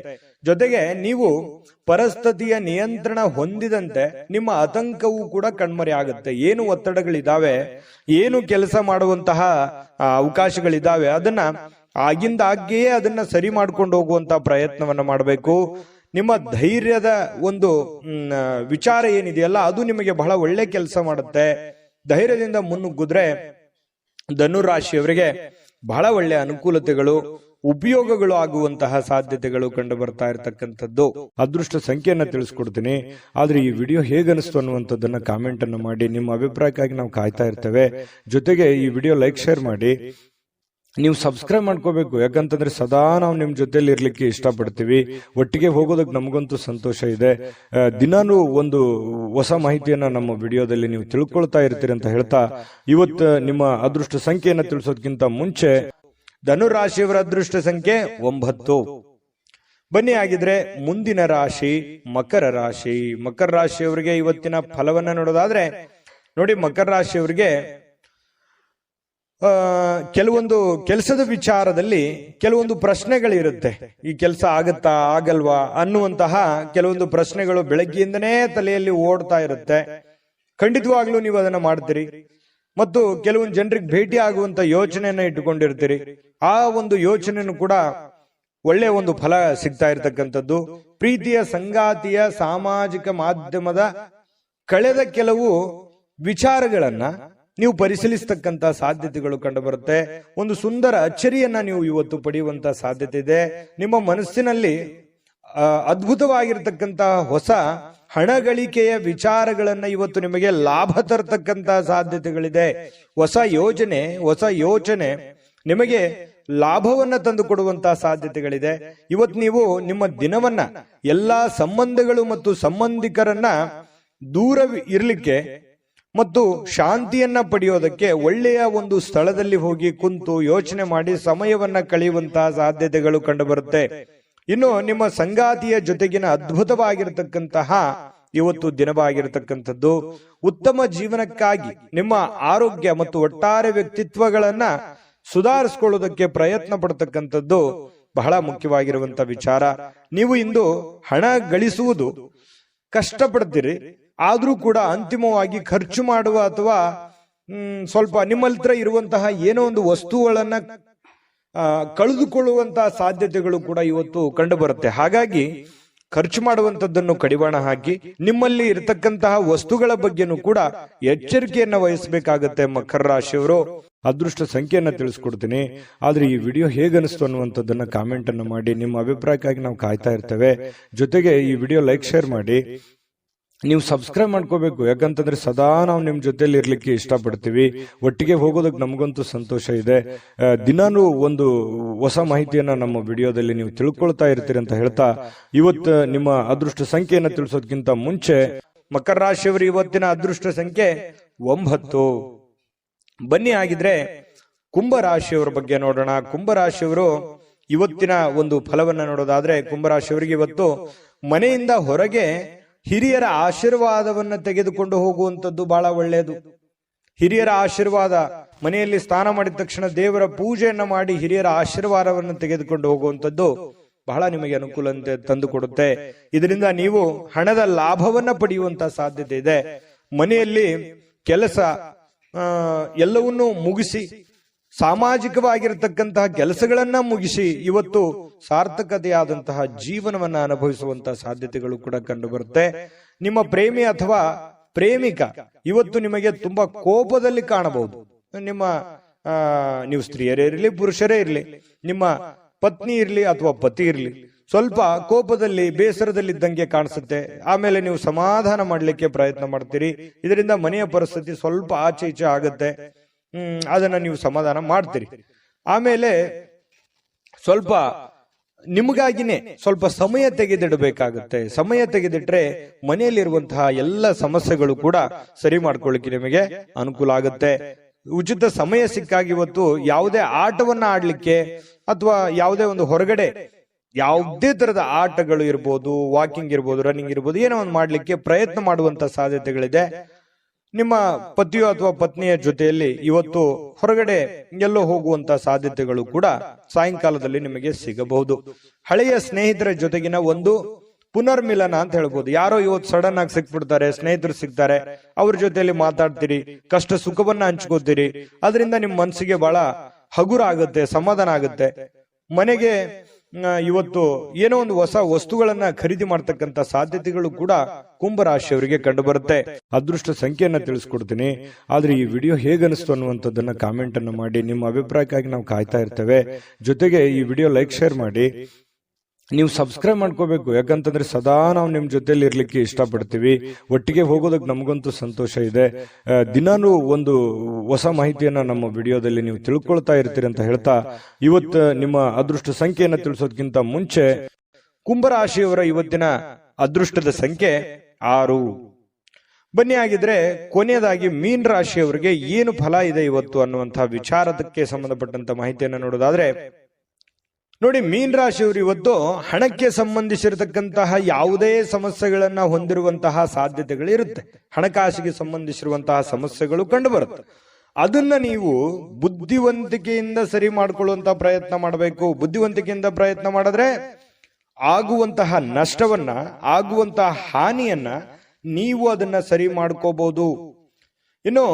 ಜೊತೆಗೆ ನೀವು ಪರಿಸ್ಥಿತಿಯ ನಿಯಂತ್ರಣ ಹೊಂದಿದಂತೆ ನಿಮ್ಮ ಆತಂಕವೂ ಕೂಡ ಕಣ್ಮರೆ ಆಗುತ್ತೆ. ಏನು ಒತ್ತಡಗಳಿದಾವೆ, ಏನು ಕೆಲಸ ಮಾಡುವಂತಹ ಅವಕಾಶಗಳಿದಾವೆ, ಅದನ್ನ ಆಗಿಂದಾಗ್ಯೇ ಅದನ್ನ ಸರಿ ಮಾಡ್ಕೊಂಡು ಹೋಗುವಂತ ಪ್ರಯತ್ನವನ್ನ ಮಾಡಬೇಕು. ನಿಮ್ಮ ಧೈರ್ಯದ ಒಂದು ವಿಚಾರ ಏನಿದೆಯಲ್ಲ ಅದು ನಿಮಗೆ ಬಹಳ ಒಳ್ಳೆ ಕೆಲಸ ಮಾಡುತ್ತೆ. ಧೈರ್ಯದಿಂದ ಮುನ್ನುಗ್ಗಿದ್ರೆ ಧನುರ್ ರಾಶಿಯವರಿಗೆ ಬಹಳ ಒಳ್ಳೆ ಅನುಕೂಲತೆಗಳು, ಉಪಯೋಗಗಳು ಆಗುವಂತಹ ಸಾಧ್ಯತೆಗಳು ಕಂಡು ಬರ್ತಾ ಇರತಕ್ಕಂಥದ್ದು. ಅದೃಷ್ಟ ಸಂಖ್ಯೆಯನ್ನ ತಿಳಿಸ್ಕೊಡ್ತೀನಿ. ಆದ್ರೆ ಈ ವಿಡಿಯೋ ಹೇಗನಿಸ್ತು ಅನ್ನುವಂಥದ್ದನ್ನ ಕಾಮೆಂಟ್ ಅನ್ನು ಮಾಡಿ. ನಿಮ್ಮ ಅಭಿಪ್ರಾಯಕ್ಕಾಗಿ ನಾವು ಕಾಯ್ತಾ ಇರ್ತೇವೆ. ಜೊತೆಗೆ ಈ ವಿಡಿಯೋ ಲೈಕ್ ಶೇರ್ ಮಾಡಿ. ನೀವು ಸಬ್ಸ್ಕ್ರೈಬ್ ಮಾಡ್ಕೋಬೇಕು. ಯಾಕಂತಂದ್ರೆ ಸದಾ ನಾವು ನಿಮ್ ಜೊತೆಲಿ ಇರ್ಲಿಕ್ಕೆ ಇಷ್ಟಪಡ್ತೀವಿ. ಒಟ್ಟಿಗೆ ಹೋಗೋದಕ್ಕೆ ನಮಗಂತೂ ಸಂತೋಷ ಇದೆ. ದಿನಾನು ಒಂದು ಹೊಸ ಮಾಹಿತಿಯನ್ನ ನಮ್ಮ ವಿಡಿಯೋದಲ್ಲಿ ನೀವು ತಿಳ್ಕೊಳ್ತಾ ಇರ್ತೀರಿ ಅಂತ ಹೇಳ್ತಾ, ಇವತ್ತು ನಿಮ್ಮ ಅದೃಷ್ಟ ಸಂಖ್ಯೆಯನ್ನ ತಿಳಿಸೋದಕ್ಕಿಂತ ಮುಂಚೆ ಧನುರ್ ರಾಶಿಯವರ ಅದೃಷ್ಟ ಸಂಖ್ಯೆ 9. ಬನ್ನಿ ಆಗಿದ್ರೆ ಮುಂದಿನ ರಾಶಿ ಮಕರ ರಾಶಿ. ಮಕರ ರಾಶಿಯವರಿಗೆ ಇವತ್ತಿನ ಫಲವನ್ನ ನೋಡೋದಾದ್ರೆ ನೋಡಿ, ಮಕರ ರಾಶಿಯವರಿಗೆ ಕೆಲವೊಂದು ಕೆಲಸದ ವಿಚಾರದಲ್ಲಿ ಕೆಲವೊಂದು ಪ್ರಶ್ನೆಗಳಿರುತ್ತೆ. ಈ ಕೆಲಸ ಆಗತ್ತಾ ಆಗಲ್ವಾ ಅನ್ನುವಂತಹ ಕೆಲವೊಂದು ಪ್ರಶ್ನೆಗಳು ಬೆಳಗ್ಗೆಯಿಂದನೇ ತಲೆಯಲ್ಲಿ ಓಡ್ತಾ ಇರುತ್ತೆ. ಖಂಡಿತವಾಗ್ಲೂ ನೀವು ಅದನ್ನ ಮಾಡ್ತೀರಿ. ಮತ್ತು ಕೆಲವೊಂದು ಜನರಿಗೆ ಭೇಟಿ ಆಗುವಂತ ಯೋಚನೆಯನ್ನ ಇಟ್ಟುಕೊಂಡಿರ್ತೀರಿ. ಆ ಒಂದು ಯೋಚನೆಯನ್ನು ಕೂಡ ಒಳ್ಳೆಯ ಒಂದು ಫಲ ಸಿಗ್ತಾ ಇರತಕ್ಕಂಥದ್ದು. ಪ್ರೀತಿಯ ಸಂಗಾತಿಯ ಸಾಮಾಜಿಕ ಮಾಧ್ಯಮದ ಕಳೆದ ಕೆಲವು ವಿಚಾರಗಳನ್ನ ನೀವು ಪರಿಶೀಲಿಸತಕ್ಕಂತ ಸಾಧ್ಯತೆಗಳು ಕಂಡು ಬರುತ್ತೆ. ಒಂದು ಸುಂದರ ಅಚ್ಚರಿಯನ್ನ ನೀವು ಇವತ್ತು ಪಡೆಯುವಂತ ಸಾಧ್ಯತೆ ಇದೆ. ನಿಮ್ಮ ಮನಸ್ಸಿನಲ್ಲಿ ಅದ್ಭುತವಾಗಿರ್ತಕ್ಕಂತ ಹೊಸ ಹಣಗಳಿಕೆಯ ವಿಚಾರಗಳನ್ನ ಇವತ್ತು ನಿಮಗೆ ಲಾಭ ತರತಕ್ಕಂತ ಸಾಧ್ಯತೆಗಳಿದೆ. ಹೊಸ ಯೋಚನೆ ನಿಮಗೆ ಲಾಭವನ್ನ ತಂದು ಕೊಡುವಂತಹ ಸಾಧ್ಯತೆಗಳಿದೆ. ಇವತ್ತು ನೀವು ನಿಮ್ಮ ದಿನವನ್ನ ಎಲ್ಲಾ ಸಂಬಂಧಗಳು ಮತ್ತು ಸಂಬಂಧಿಕರನ್ನ ದೂರ ಇರಲಿಕ್ಕೆ ಮತ್ತು ಶಾಂತಿಯನ್ನ ಪಡೆಯೋದಕ್ಕೆ ಒಳ್ಳೆಯ ಒಂದು ಸ್ಥಳದಲ್ಲಿ ಹೋಗಿ ಕುಂತು ಯೋಚನೆ ಮಾಡಿ ಸಮಯವನ್ನ ಕಳೆಯುವಂತಹ ಸಾಧ್ಯತೆಗಳು ಕಂಡು ಬರುತ್ತೆ. ಇನ್ನು ನಿಮ್ಮ ಸಂಗಾತಿಯ ಜೊತೆಗಿನ ಅದ್ಭುತವಾಗಿರತಕ್ಕಂತಹ ಇವತ್ತು ದಿನವಾಗಿರತಕ್ಕಂಥದ್ದು. ಉತ್ತಮ ಜೀವನಕ್ಕಾಗಿ ನಿಮ್ಮ ಆರೋಗ್ಯ ಮತ್ತು ಒಟ್ಟಾರೆ ವ್ಯಕ್ತಿತ್ವಗಳನ್ನ ಸುಧಾರಿಸಿಕೊಳ್ಳುವುದಕ್ಕೆ ಪ್ರಯತ್ನ ಪಡ್ತಕ್ಕಂಥದ್ದು ಬಹಳ ಮುಖ್ಯವಾಗಿರುವಂತ ವಿಚಾರ. ನೀವು ಇಂದು ಹಣ ಗಳಿಸುವುದು ಕಷ್ಟಪಡ್ತೀರಿ, ಆದ್ರೂ ಕೂಡ ಅಂತಿಮವಾಗಿ ಖರ್ಚು ಮಾಡುವ ಅಥವಾ ಸ್ವಲ್ಪ ನಿಮ್ಮಲ್ಲಿ ಹತ್ರ ಇರುವಂತಹ ಏನೋ ಒಂದು ವಸ್ತುಗಳನ್ನ ಕಳೆದುಕೊಳ್ಳುವಂತಹ ಸಾಧ್ಯತೆಗಳು ಕೂಡ ಇವತ್ತು ಕಂಡು ಬರುತ್ತೆ. ಹಾಗಾಗಿ ಖರ್ಚು ಮಾಡುವಂತದ್ದನ್ನು ಕಡಿವಾಣ ಹಾಕಿ ನಿಮ್ಮಲ್ಲಿ ಇರತಕ್ಕಂತಹ ವಸ್ತುಗಳ ಬಗ್ಗೆನೂ ಕೂಡ ಎಚ್ಚರಿಕೆಯನ್ನ ವಹಿಸಬೇಕಾಗತ್ತೆ. ಮಕರ ರಾಶಿಯವರು ಅದೃಷ್ಟ ಸಂಖ್ಯೆಯನ್ನ ತಿಳಿಸ್ಕೊಡ್ತೀನಿ, ಆದ್ರೆ ಈ ವಿಡಿಯೋ ಹೇಗನಿಸ್ತು ಅನ್ನುವಂಥದ್ದನ್ನ ಕಾಮೆಂಟ್ ಅನ್ನ ಮಾಡಿ. ನಿಮ್ಮ ಅಭಿಪ್ರಾಯಕ್ಕಾಗಿ ನಾವು ಕಾಯ್ತಾ ಇರ್ತೇವೆ. ಜೊತೆಗೆ ಈ ವಿಡಿಯೋ ಲೈಕ್ ಶೇರ್ ಮಾಡಿ. ನೀವು ಸಬ್ಸ್ಕ್ರೈಬ್ ಮಾಡ್ಕೋಬೇಕು, ಯಾಕಂತಂದ್ರೆ ಸದಾ ನಾವು ನಿಮ್ ಜೊತೆಲಿ ಇರ್ಲಿಕ್ಕೆ ಇಷ್ಟಪಡ್ತೀವಿ. ಒಟ್ಟಿಗೆ ಹೋಗೋದಕ್ಕೆ ನಮಗಂತೂ ಸಂತೋಷ ಇದೆ. ದಿನಾನು ಒಂದು ಹೊಸ ಮಾಹಿತಿಯನ್ನ ನಮ್ಮ ವಿಡಿಯೋದಲ್ಲಿ ನೀವು ತಿಳ್ಕೊಳ್ತಾ ಇರ್ತೀರಿ ಅಂತ ಹೇಳ್ತಾ, ಇವತ್ತು ನಿಮ್ಮ ಅದೃಷ್ಟ ಸಂಖ್ಯೆಯನ್ನ ತಿಳಿಸೋದಕ್ಕಿಂತ ಮುಂಚೆ ಮಕರ ರಾಶಿಯವರು ಇವತ್ತಿನ ಅದೃಷ್ಟ ಸಂಖ್ಯೆ 9. ಬನ್ನಿ ಆಗಿದ್ರೆ ಕುಂಭರಾಶಿಯವರ ಬಗ್ಗೆ ನೋಡೋಣ. ಕುಂಭರಾಶಿಯವರು ಇವತ್ತಿನ ಒಂದು ಫಲವನ್ನ ನೋಡೋದಾದ್ರೆ, ಕುಂಭರಾಶಿಯವರಿಗೆ ಇವತ್ತು ಮನೆಯಿಂದ ಹೊರಗೆ ಹಿರಿಯರ ಆಶೀರ್ವಾದವನ್ನ ತೆಗೆದುಕೊಂಡು ಹೋಗುವಂಥದ್ದು ಬಹಳ ಒಳ್ಳೆಯದು. ಹಿರಿಯರ ಆಶೀರ್ವಾದ, ಮನೆಯಲ್ಲಿ ಸ್ನಾನ ಮಾಡಿದ ತಕ್ಷಣ ದೇವರ ಪೂಜೆಯನ್ನ ಮಾಡಿ ಹಿರಿಯರ ಆಶೀರ್ವಾದವನ್ನು ತೆಗೆದುಕೊಂಡು ಹೋಗುವಂಥದ್ದು ಬಹಳ ನಿಮಗೆ ಅನುಕೂಲ ತಂದು ಕೊಡುತ್ತೆ. ಇದರಿಂದ ನೀವು ಹಣದ ಲಾಭವನ್ನ ಪಡೆಯುವಂತ ಸಾಧ್ಯತೆ ಇದೆ. ಮನೆಯಲ್ಲಿ ಕೆಲಸ ಎಲ್ಲವನ್ನೂ ಮುಗಿಸಿ, ಸಾಮಾಜಿಕವಾಗಿರತಕ್ಕಂತಹ ಕೆಲಸಗಳನ್ನ ಮುಗಿಸಿ ಇವತ್ತು ಸಾರ್ಥಕತೆಯಾದಂತಹ ಜೀವನವನ್ನ ಅನುಭವಿಸುವಂತಹ ಸಾಧ್ಯತೆಗಳು ಕೂಡ ಕಂಡು ಬರುತ್ತೆ. ನಿಮ್ಮ ಪ್ರೇಮಿ ಅಥವಾ ಪ್ರೇಮಿಕ ಇವತ್ತು ನಿಮಗೆ ತುಂಬಾ ಕೋಪದಲ್ಲಿ ಕಾಣಬಹುದು. ನೀವು ಸ್ತ್ರೀಯರೇ ಇರಲಿ ಪುರುಷರೇ ಇರಲಿ, ನಿಮ್ಮ ಪತ್ನಿ ಇರಲಿ ಅಥವಾ ಪತಿ ಇರಲಿ, ಸ್ವಲ್ಪ ಕೋಪದಲ್ಲಿ ಬೇಸರದಲ್ಲಿದ್ದಂಗೆ ಕಾಣಿಸುತ್ತೆ. ಆಮೇಲೆ ನೀವು ಸಮಾಧಾನ ಮಾಡ್ಲಿಕ್ಕೆ ಪ್ರಯತ್ನ ಮಾಡ್ತೀರಿ. ಇದರಿಂದ ಮನೆಯ ಪರಿಸ್ಥಿತಿ ಸ್ವಲ್ಪ ಆಚೆ ಈಚೆ ಆಗುತ್ತೆ. ಅದನ್ನ ನೀವು ಸಮಾಧಾನ ಮಾಡ್ತೀರಿ. ಆಮೇಲೆ ಸ್ವಲ್ಪ ನಿಮಗಾಗಿನೇ ಸ್ವಲ್ಪ ಸಮಯ ತೆಗೆದಿಡಬೇಕಾಗುತ್ತೆ. ಸಮಯ ತೆಗೆದಿಟ್ರೆ ಮನೆಯಲ್ಲಿರುವಂತಹ ಎಲ್ಲ ಸಮಸ್ಯೆಗಳು ಕೂಡ ಸರಿ ಮಾಡ್ಕೊಳ್ಳಿಕ್ಕೆ ನಿಮಗೆ ಅನುಕೂಲ ಆಗುತ್ತೆ. ಉಚಿತ ಸಮಯ ಸಿಕ್ಕಾಗಿ ಇವತ್ತು ಯಾವುದೇ ಆಟವನ್ನ ಆಡ್ಲಿಕ್ಕೆ ಅಥವಾ ಯಾವುದೇ ಒಂದು ಹೊರಗಡೆ ಯಾವುದೇ ತರದ ಆಟಗಳು ಇರ್ಬೋದು, ವಾಕಿಂಗ್ ಇರ್ಬೋದು, ರನ್ನಿಂಗ್ ಇರ್ಬೋದು, ಏನೋ ಒಂದು ಮಾಡ್ಲಿಕ್ಕೆ ಪ್ರಯತ್ನ ಮಾಡುವಂತ ಸಾಧ್ಯತೆಗಳಿದೆ. ನಿಮ್ಮ ಪತಿಯೋ ಅಥವಾ ಪತ್ನಿಯ ಜೊತೆಯಲ್ಲಿ ಇವತ್ತು ಹೊರಗಡೆ ಎಲ್ಲೋ ಹೋಗುವಂತ ಸಾಧ್ಯತೆಗಳು ಕೂಡ ಸಾಯಂಕಾಲದಲ್ಲಿ ನಿಮಗೆ ಸಿಗಬಹುದು. ಹಳೆಯ ಸ್ನೇಹಿತರ ಜೊತೆಗಿನ ಒಂದು ಪುನರ್ಮಿಲನ ಅಂತ ಹೇಳ್ಬೋದು. ಯಾರೋ ಇವತ್ತು ಸಡನ್ ಆಗಿ ಸಿಕ್ಬಿಡ್ತಾರೆ, ಸ್ನೇಹಿತರು ಸಿಗ್ತಾರೆ, ಅವ್ರ ಜೊತೆಯಲ್ಲಿ ಮಾತಾಡ್ತೀರಿ, ಕಷ್ಟ ಸುಖವನ್ನ ಹಂಚ್ಕೋತೀರಿ. ಅದರಿಂದ ನಿಮ್ಮ ಮನಸ್ಸಿಗೆ ಬಹಳ ಹಗುರ ಆಗುತ್ತೆ, ಸಮಾಧಾನ ಆಗುತ್ತೆ. ಮನೆಗೆ ಇವತ್ತು ಏನೋ ಒಂದು ಹೊಸ ವಸ್ತುಗಳನ್ನ ಖರೀದಿ ಮಾಡ್ತಕ್ಕಂತ ಸಾಧ್ಯತೆಗಳು ಕೂಡ ಕುಂಭರಾಶಿಯವರಿಗೆ ಕಂಡು ಬರುತ್ತೆ. ಅದೃಷ್ಟ ಸಂಖ್ಯೆಯನ್ನ ತಿಳಿಸ್ಕೊಡ್ತೀನಿ, ಆದ್ರೆ ಈ ವಿಡಿಯೋ ಹೇಗನಿಸ್ತು ಅನ್ನುವಂಥದ್ದನ್ನ ಕಾಮೆಂಟ್ ಅನ್ನ ಮಾಡಿ. ನಿಮ್ಮ ಅಭಿಪ್ರಾಯಕ್ಕಾಗಿ ನಾವು ಕಾಯ್ತಾ ಇರ್ತೇವೆ. ಜೊತೆಗೆ ಈ ವಿಡಿಯೋ ಲೈಕ್ ಶೇರ್ ಮಾಡಿ. ನೀವು ಸಬ್ಸ್ಕ್ರೈಬ್ ಮಾಡ್ಕೋಬೇಕು, ಯಾಕಂತಂದ್ರೆ ಸದಾ ನಾವು ನಿಮ್ ಜೊತೆಲಿ ಇರ್ಲಿಕ್ಕೆ ಇಷ್ಟಪಡ್ತೀವಿ. ಒಟ್ಟಿಗೆ ಹೋಗೋದಕ್ಕೆ ನಮಗಂತೂ ಸಂತೋಷ ಇದೆ. ದಿನಾನು ಒಂದು ಹೊಸ ಮಾಹಿತಿಯನ್ನ ನಮ್ಮ ವಿಡಿಯೋದಲ್ಲಿ ನೀವು ತಿಳ್ಕೊಳ್ತಾ ಇರ್ತೀರಿ ಅಂತ ಹೇಳ್ತಾ, ಇವತ್ತು ನಿಮ್ಮ ಅದೃಷ್ಟ ಸಂಖ್ಯೆಯನ್ನ ತಿಳಿಸೋದಕ್ಕಿಂತ ಮುಂಚೆ ಕುಂಭರಾಶಿಯವರ ಇವತ್ತಿನ ಅದೃಷ್ಟದ ಸಂಖ್ಯೆ 6. ಬನ್ನಿ ಆಗಿದ್ರೆ ಕೊನೆಯದಾಗಿ ಮೀನ ರಾಶಿಯವರಿಗೆ ಏನು ಫಲ ಇದೆ ಇವತ್ತು ಅನ್ನುವಂತಹ ವಿಚಾರಕ್ಕೆ ಸಂಬಂಧಪಟ್ಟಂತ ಮಾಹಿತಿಯನ್ನ ನೋಡೋದಾದ್ರೆ, ನೋಡಿ, ಮೀನ ರಾಶಿಯವರು ಇವತ್ತು ಹಣಕ್ಕೆ ಸಂಬಂಧಿಸಿರತಕ್ಕಂತಹ ಯಾವುದೇ ಸಮಸ್ಯೆಗಳನ್ನ ಹೊಂದಿರುವಂತಹ ಸಾಧ್ಯತೆಗಳು ಇರುತ್ತೆ. ಹಣಕಾಸಿಗೆ ಸಂಬಂಧಿಸಿರುವಂತಹ ಸಮಸ್ಯೆಗಳು ಕಂಡು ಬರುತ್ತೆ. ಅದನ್ನ ನೀವು ಬುದ್ಧಿವಂತಿಕೆಯಿಂದ ಸರಿ ಮಾಡ್ಕೊಳ್ಳುವಂತಹ ಪ್ರಯತ್ನ ಮಾಡಬೇಕು. ಬುದ್ಧಿವಂತಿಕೆಯಿಂದ ಪ್ರಯತ್ನ ಮಾಡಿದ್ರೆ ಆಗುವಂತಹ ನಷ್ಟವನ್ನ, ಆಗುವಂತಹ ಹಾನಿಯನ್ನ ನೀವು ಅದನ್ನ ಸರಿ ಮಾಡ್ಕೋಬಹುದು. ಇನ್ನು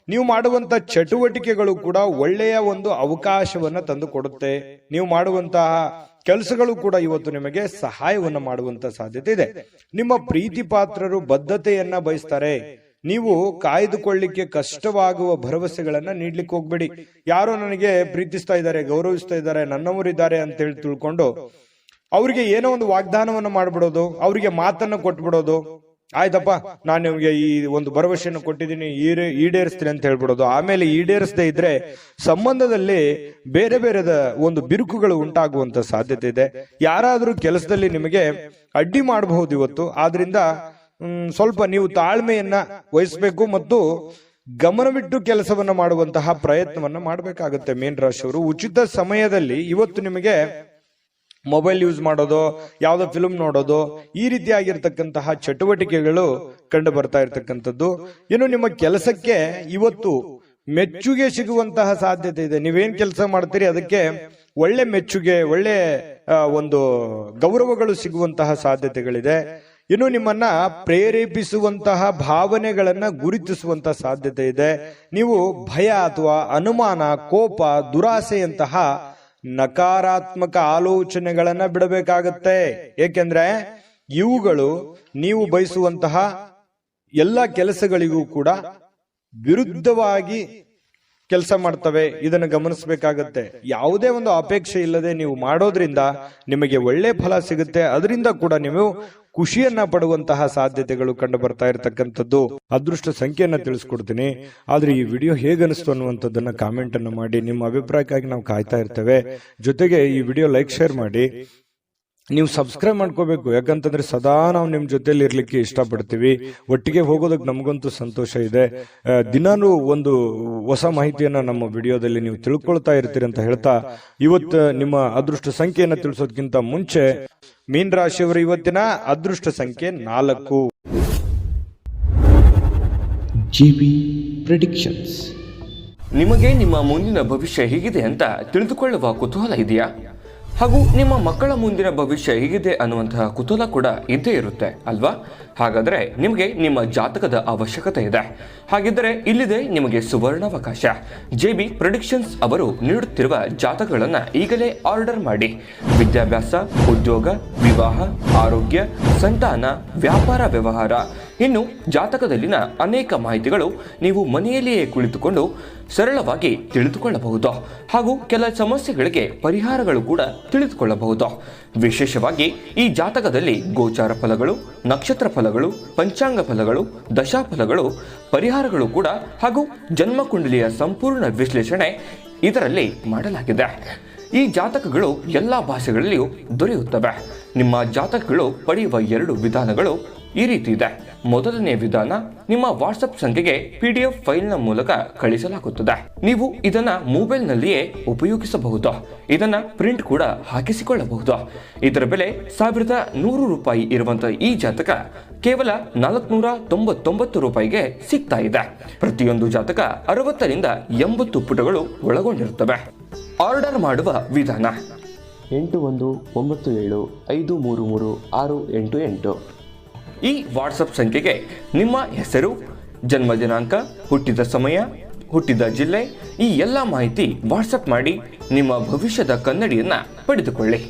ನೀವು ಮಾಡುವಂತ ಚಟುವಟಿಕೆಗಳು ಕೂಡ ಒಳ್ಳೆಯ ಒಂದು ಅವಕಾಶವನ್ನ ತಂದು ಕೊಡುತ್ತೆ. ನೀವು ಮಾಡುವಂತಹ ಕೆಲಸಗಳು ಕೂಡ ಇವತ್ತು ನಿಮಗೆ ಸಹಾಯವನ್ನ ಮಾಡುವಂತ ಸಾಧ್ಯತೆ ಇದೆ. ನಿಮ್ಮ ಪ್ರೀತಿ ಪಾತ್ರರು ಬದ್ಧತೆಯನ್ನ ಬಯಸ್ತಾರೆ. ನೀವು ಕಾಯ್ದುಕೊಳ್ಳಿಕ್ಕೆ ಕಷ್ಟವಾಗುವ ಭರವಸೆಗಳನ್ನ ನೀಡ್ಲಿಕ್ಕೆ ಹೋಗ್ಬೇಡಿ. ಯಾರೋ ನನಗೆ ಪ್ರೀತಿಸ್ತಾ ಇದ್ದಾರೆ, ಗೌರವಿಸ್ತಾ ಇದ್ದಾರೆ, ನನ್ನವರಿದ್ದಾರೆ ಅಂತ ಹೇಳಿ ತಿಳ್ಕೊಂಡು ಅವ್ರಿಗೆ ಏನೋ ಒಂದು ವಾಗ್ದಾನವನ್ನ ಮಾಡ್ಬಿಡೋದು, ಅವ್ರಿಗೆ ಮಾತನ್ನ ಕೊಟ್ಬಿಡೋದು. ಆಯ್ತಪ್ಪ, ನಾನು ನಿಮ್ಗೆ ಈ ಒಂದು ಭರವಸೆಯನ್ನು ಕೊಟ್ಟಿದ್ದೀನಿ, ಈಡೇರಿಸ್ತೀನಿ ಅಂತ ಹೇಳ್ಬಿಡೋದು. ಆಮೇಲೆ ಈಡೇರಿಸದೇ ಇದ್ರೆ ಸಂಬಂಧದಲ್ಲಿ ಬೇರೆ ಬೇರೆದ ಒಂದು ಬಿರುಕುಗಳು ಉಂಟಾಗುವಂತ ಸಾಧ್ಯತೆ ಇದೆ. ಯಾರಾದ್ರೂ ಕೆಲಸದಲ್ಲಿ ನಿಮಗೆ ಅಡ್ಡಿ ಮಾಡಬಹುದು ಇವತ್ತು. ಆದ್ರಿಂದ ಸ್ವಲ್ಪ ನೀವು ತಾಳ್ಮೆಯನ್ನ ವಹಿಸಬೇಕು ಮತ್ತು ಗಮನವಿಟ್ಟು ಕೆಲಸವನ್ನ ಮಾಡುವಂತಹ ಪ್ರಯತ್ನವನ್ನ ಮಾಡಬೇಕಾಗುತ್ತೆ. ಮೀನ ರಾಶಿಯವರು ಉಚಿತ ಸಮಯದಲ್ಲಿ ಇವತ್ತು ನಿಮಗೆ ಮೊಬೈಲ್ ಯೂಸ್ ಮಾಡೋದು, ಯಾವುದೋ ಫಿಲ್ಮ್ ನೋಡೋದು, ಈ ರೀತಿಯಾಗಿರ್ತಕ್ಕಂತಹ ಚಟುವಟಿಕೆಗಳು ಕಂಡು ಬರ್ತಾ ಇರ್ತಕ್ಕಂಥದ್ದು. ಇನ್ನು ನಿಮ್ಮ ಕೆಲಸಕ್ಕೆ ಇವತ್ತು ಮೆಚ್ಚುಗೆ ಸಿಗುವಂತಹ ಸಾಧ್ಯತೆ ಇದೆ. ನೀವೇನ್ ಕೆಲಸ ಮಾಡ್ತೀರಿ ಅದಕ್ಕೆ ಒಳ್ಳೆ ಮೆಚ್ಚುಗೆ, ಒಳ್ಳೆ ಒಂದು ಗೌರವಗಳು ಸಿಗುವಂತಹ ಸಾಧ್ಯತೆಗಳಿದೆ. ಇನ್ನು ನಿಮ್ಮನ್ನ ಪ್ರೇರೇಪಿಸುವಂತಹ ಭಾವನೆಗಳನ್ನ ಗುರುತಿಸುವಂತಹ ಸಾಧ್ಯತೆ ಇದೆ. ನೀವು ಭಯ ಅಥವಾ ಅನುಮಾನ, ಕೋಪ, ದುರಾಸೆಯಂತಹ ನಕಾರಾತ್ಮಕ ಆಲೋಚನೆಗಳನ್ನ ಬಿಡಬೇಕಾಗತ್ತೆ. ಏಕೆಂದ್ರೆ ಇವುಗಳು ನೀವು ಬಯಸುವಂತಹ ಎಲ್ಲ ಕೆಲಸಗಳಿಗೂ ಕೂಡ ವಿರುದ್ಧವಾಗಿ ಕೆಲಸ ಮಾಡ್ತವೆ. ಇದನ್ನು ಗಮನಿಸಬೇಕಾಗತ್ತೆ. ಯಾವುದೇ ಒಂದು ಅಪೇಕ್ಷೆ ಇಲ್ಲದೆ ನೀವು ಮಾಡೋದ್ರಿಂದ ನಿಮಗೆ ಒಳ್ಳೆ ಫಲ ಸಿಗುತ್ತೆ. ಅದರಿಂದ ಕೂಡ ನೀವು ಖುಷಿಯನ್ನ ಪಡುವಂತಹ ಸಾಧ್ಯತೆಗಳು ಕಂಡು ಬರ್ತಾ ಇರತಕ್ಕಂಥದ್ದು. ಅದೃಷ್ಟ ಸಂಖ್ಯೆಯನ್ನ ತಿಳಿಸ್ಕೊಡ್ತೀನಿ. ಆದ್ರೆ ಈ ವಿಡಿಯೋ ಹೇಗನಿಸ್ತು ಅನ್ನುವಂಥದ್ದನ್ನ ಕಾಮೆಂಟ್ ಅನ್ನು ಮಾಡಿ. ನಿಮ್ಮ ಅಭಿಪ್ರಾಯಕ್ಕಾಗಿ ನಾವು ಕಾಯ್ತಾ ಇರ್ತೇವೆ. ಜೊತೆಗೆ ಈ ವಿಡಿಯೋ ಲೈಕ್, ಶೇರ್ ಮಾಡಿ. ನೀವು ಸಬ್ಸ್ಕ್ರೈಬ್ ಮಾಡ್ಕೋಬೇಕು. ಯಾಕಂತಂದ್ರೆ ಸದಾ ನಾವು ನಿಮ್ ಜೊತೆಲಿ ಇರ್ಲಿಕ್ಕೆ ಇಷ್ಟಪಡ್ತೀವಿ. ಒಟ್ಟಿಗೆ ಹೋಗೋದಕ್ಕೆ ನಮಗಂತೂ ಸಂತೋಷ ಇದೆ. ದಿನಾನು ಒಂದು ಹೊಸ ಮಾಹಿತಿಯನ್ನ ನಮ್ಮ ವಿಡಿಯೋದಲ್ಲಿ ನೀವು ತಿಳ್ಕೊಳ್ತಾ ಇರ್ತೀರಿ ಅಂತ ಹೇಳ್ತಾ, ಇವತ್ತು ನಿಮ್ಮ ಅದೃಷ್ಟ ಸಂಖ್ಯೆಯನ್ನ ತಿಳಿಸೋದಕ್ಕಿಂತ ಮುಂಚೆ ಮೀನ ರಾಶಿಯವರ ಇವತ್ತಿನ ಅದೃಷ್ಟ ಸಂಖ್ಯೆ 4. JB predictions. ನಿಮಗೆ ನಿಮ್ಮ ಮುಂದಿನ ಭವಿಷ್ಯ ಹೇಗಿದೆ ಅಂತ ತಿಳಿದುಕೊಳ್ಳುವ ಕುತೂಹಲ ಇದೆಯಾ? ಹಾಗೂ ನಿಮ್ಮ ಮಕ್ಕಳ ಮುಂದಿನ ಭವಿಷ್ಯ ಹೇಗಿದೆ ಅನ್ನುವಂತಹ ಕುತೂಹಲ ಕೂಡ ಇದ್ದೇ ಇರುತ್ತೆ ಅಲ್ವಾ? ಹಾಗಾದರೆ ನಿಮಗೆ ನಿಮ್ಮ ಜಾತಕದ ಅವಶ್ಯಕತೆ ಇದೆ. ಹಾಗಿದ್ದರೆ ಇಲ್ಲಿದೆ ನಿಮಗೆ ಸುವರ್ಣಾವಕಾಶ. JB ಪ್ರೆಡಿಕ್ಷನ್ಸ್ ಅವರು ನೀಡುತ್ತಿರುವ ಜಾತಕಗಳನ್ನು ಈಗಲೇ ಆರ್ಡರ್ ಮಾಡಿ. ವಿದ್ಯಾಭ್ಯಾಸ, ಉದ್ಯೋಗ, ವಿವಾಹ, ಆರೋಗ್ಯ, ಸಂತಾನ, ವ್ಯಾಪಾರ ವ್ಯವಹಾರ, ಇನ್ನು ಜಾತಕದಲ್ಲಿನ ಅನೇಕ ಮಾಹಿತಿಗಳು ನೀವು ಮನೆಯಲ್ಲಿಯೇ ಕುಳಿತುಕೊಂಡು ಸರಳವಾಗಿ ತಿಳಿದುಕೊಳ್ಳಬಹುದು. ಹಾಗೂ ಕೆಲ ಸಮಸ್ಯೆಗಳಿಗೆ ಪರಿಹಾರಗಳು ಕೂಡ ತಿಳಿದುಕೊಳ್ಳಬಹುದು. ವಿಶೇಷವಾಗಿ ಈ ಜಾತಕದಲ್ಲಿ ಗೋಚಾರ ಫಲಗಳು, ನಕ್ಷತ್ರ ಫಲಗಳು, ಪಂಚಾಂಗ ಫಲಗಳು, ದಶಾಫಲಗಳು, ಪರಿಹಾರಗಳು ಕೂಡ ಹಾಗೂ ಜನ್ಮಕುಂಡಲಿಯ ಸಂಪೂರ್ಣ ವಿಶ್ಲೇಷಣೆ ಇದರಲ್ಲಿ ಮಾಡಲಾಗಿದೆ. ಈ ಜಾತಕಗಳು ಎಲ್ಲ ಭಾಷೆಗಳಲ್ಲಿಯೂ ದೊರೆಯುತ್ತವೆ. ನಿಮ್ಮ ಜಾತಕಗಳು ಪಡೆಯುವ 2 ವಿಧಾನಗಳು ಈ ರೀತಿ ಇದೆ. ಮೊದಲನೇ ವಿಧಾನ, ನಿಮ್ಮ ವಾಟ್ಸಪ್ ಸಂಖ್ಯೆಗೆ PDF ಫೈಲ್ನ ಮೂಲಕ ಕಳಿಸಲಾಗುತ್ತದೆ. ನೀವು ಇದನ್ನ ಮೊಬೈಲ್ನಲ್ಲಿಯೇ ಉಪಯೋಗಿಸಬಹುದು. ಇದನ್ನ ಪ್ರಿಂಟ್ ಕೂಡ ಹಾಕಿಸಿಕೊಳ್ಳಬಹುದು. ಇದರ ಬೆಲೆ 1100 ರೂಪಾಯಿ ಇರುವಂತಹ ಈ ಜಾತಕ ಕೇವಲ 499 ರೂಪಾಯಿಗೆ ಸಿಗ್ತಾ ಇದೆ. ಪ್ರತಿಯೊಂದು ಜಾತಕ 60 ರಿಂದ 80 ಪುಟಗಳು ಒಳಗೊಂಡಿರುತ್ತವೆ. ಆರ್ಡರ್ ಮಾಡುವ ವಿಧಾನ: 8197533688. ಈ ವಾಟ್ಸಪ್ ಸಂಖ್ಯೆಗೆ ನಿಮ್ಮ ಹೆಸರು, ಜನ್ಮ ದಿನಾಂಕ, ಹುಟ್ಟಿದ ಸಮಯ, ಹುಟ್ಟಿದ ಜಿಲ್ಲೆ, ಈ ಎಲ್ಲ ಮಾಹಿತಿ ವಾಟ್ಸಪ್ ಮಾಡಿ ನಿಮ್ಮ ಭವಿಷ್ಯದ ಕನ್ನಡಿಯನ್ನ ಪಡೆದುಕೊಳ್ಳಿ.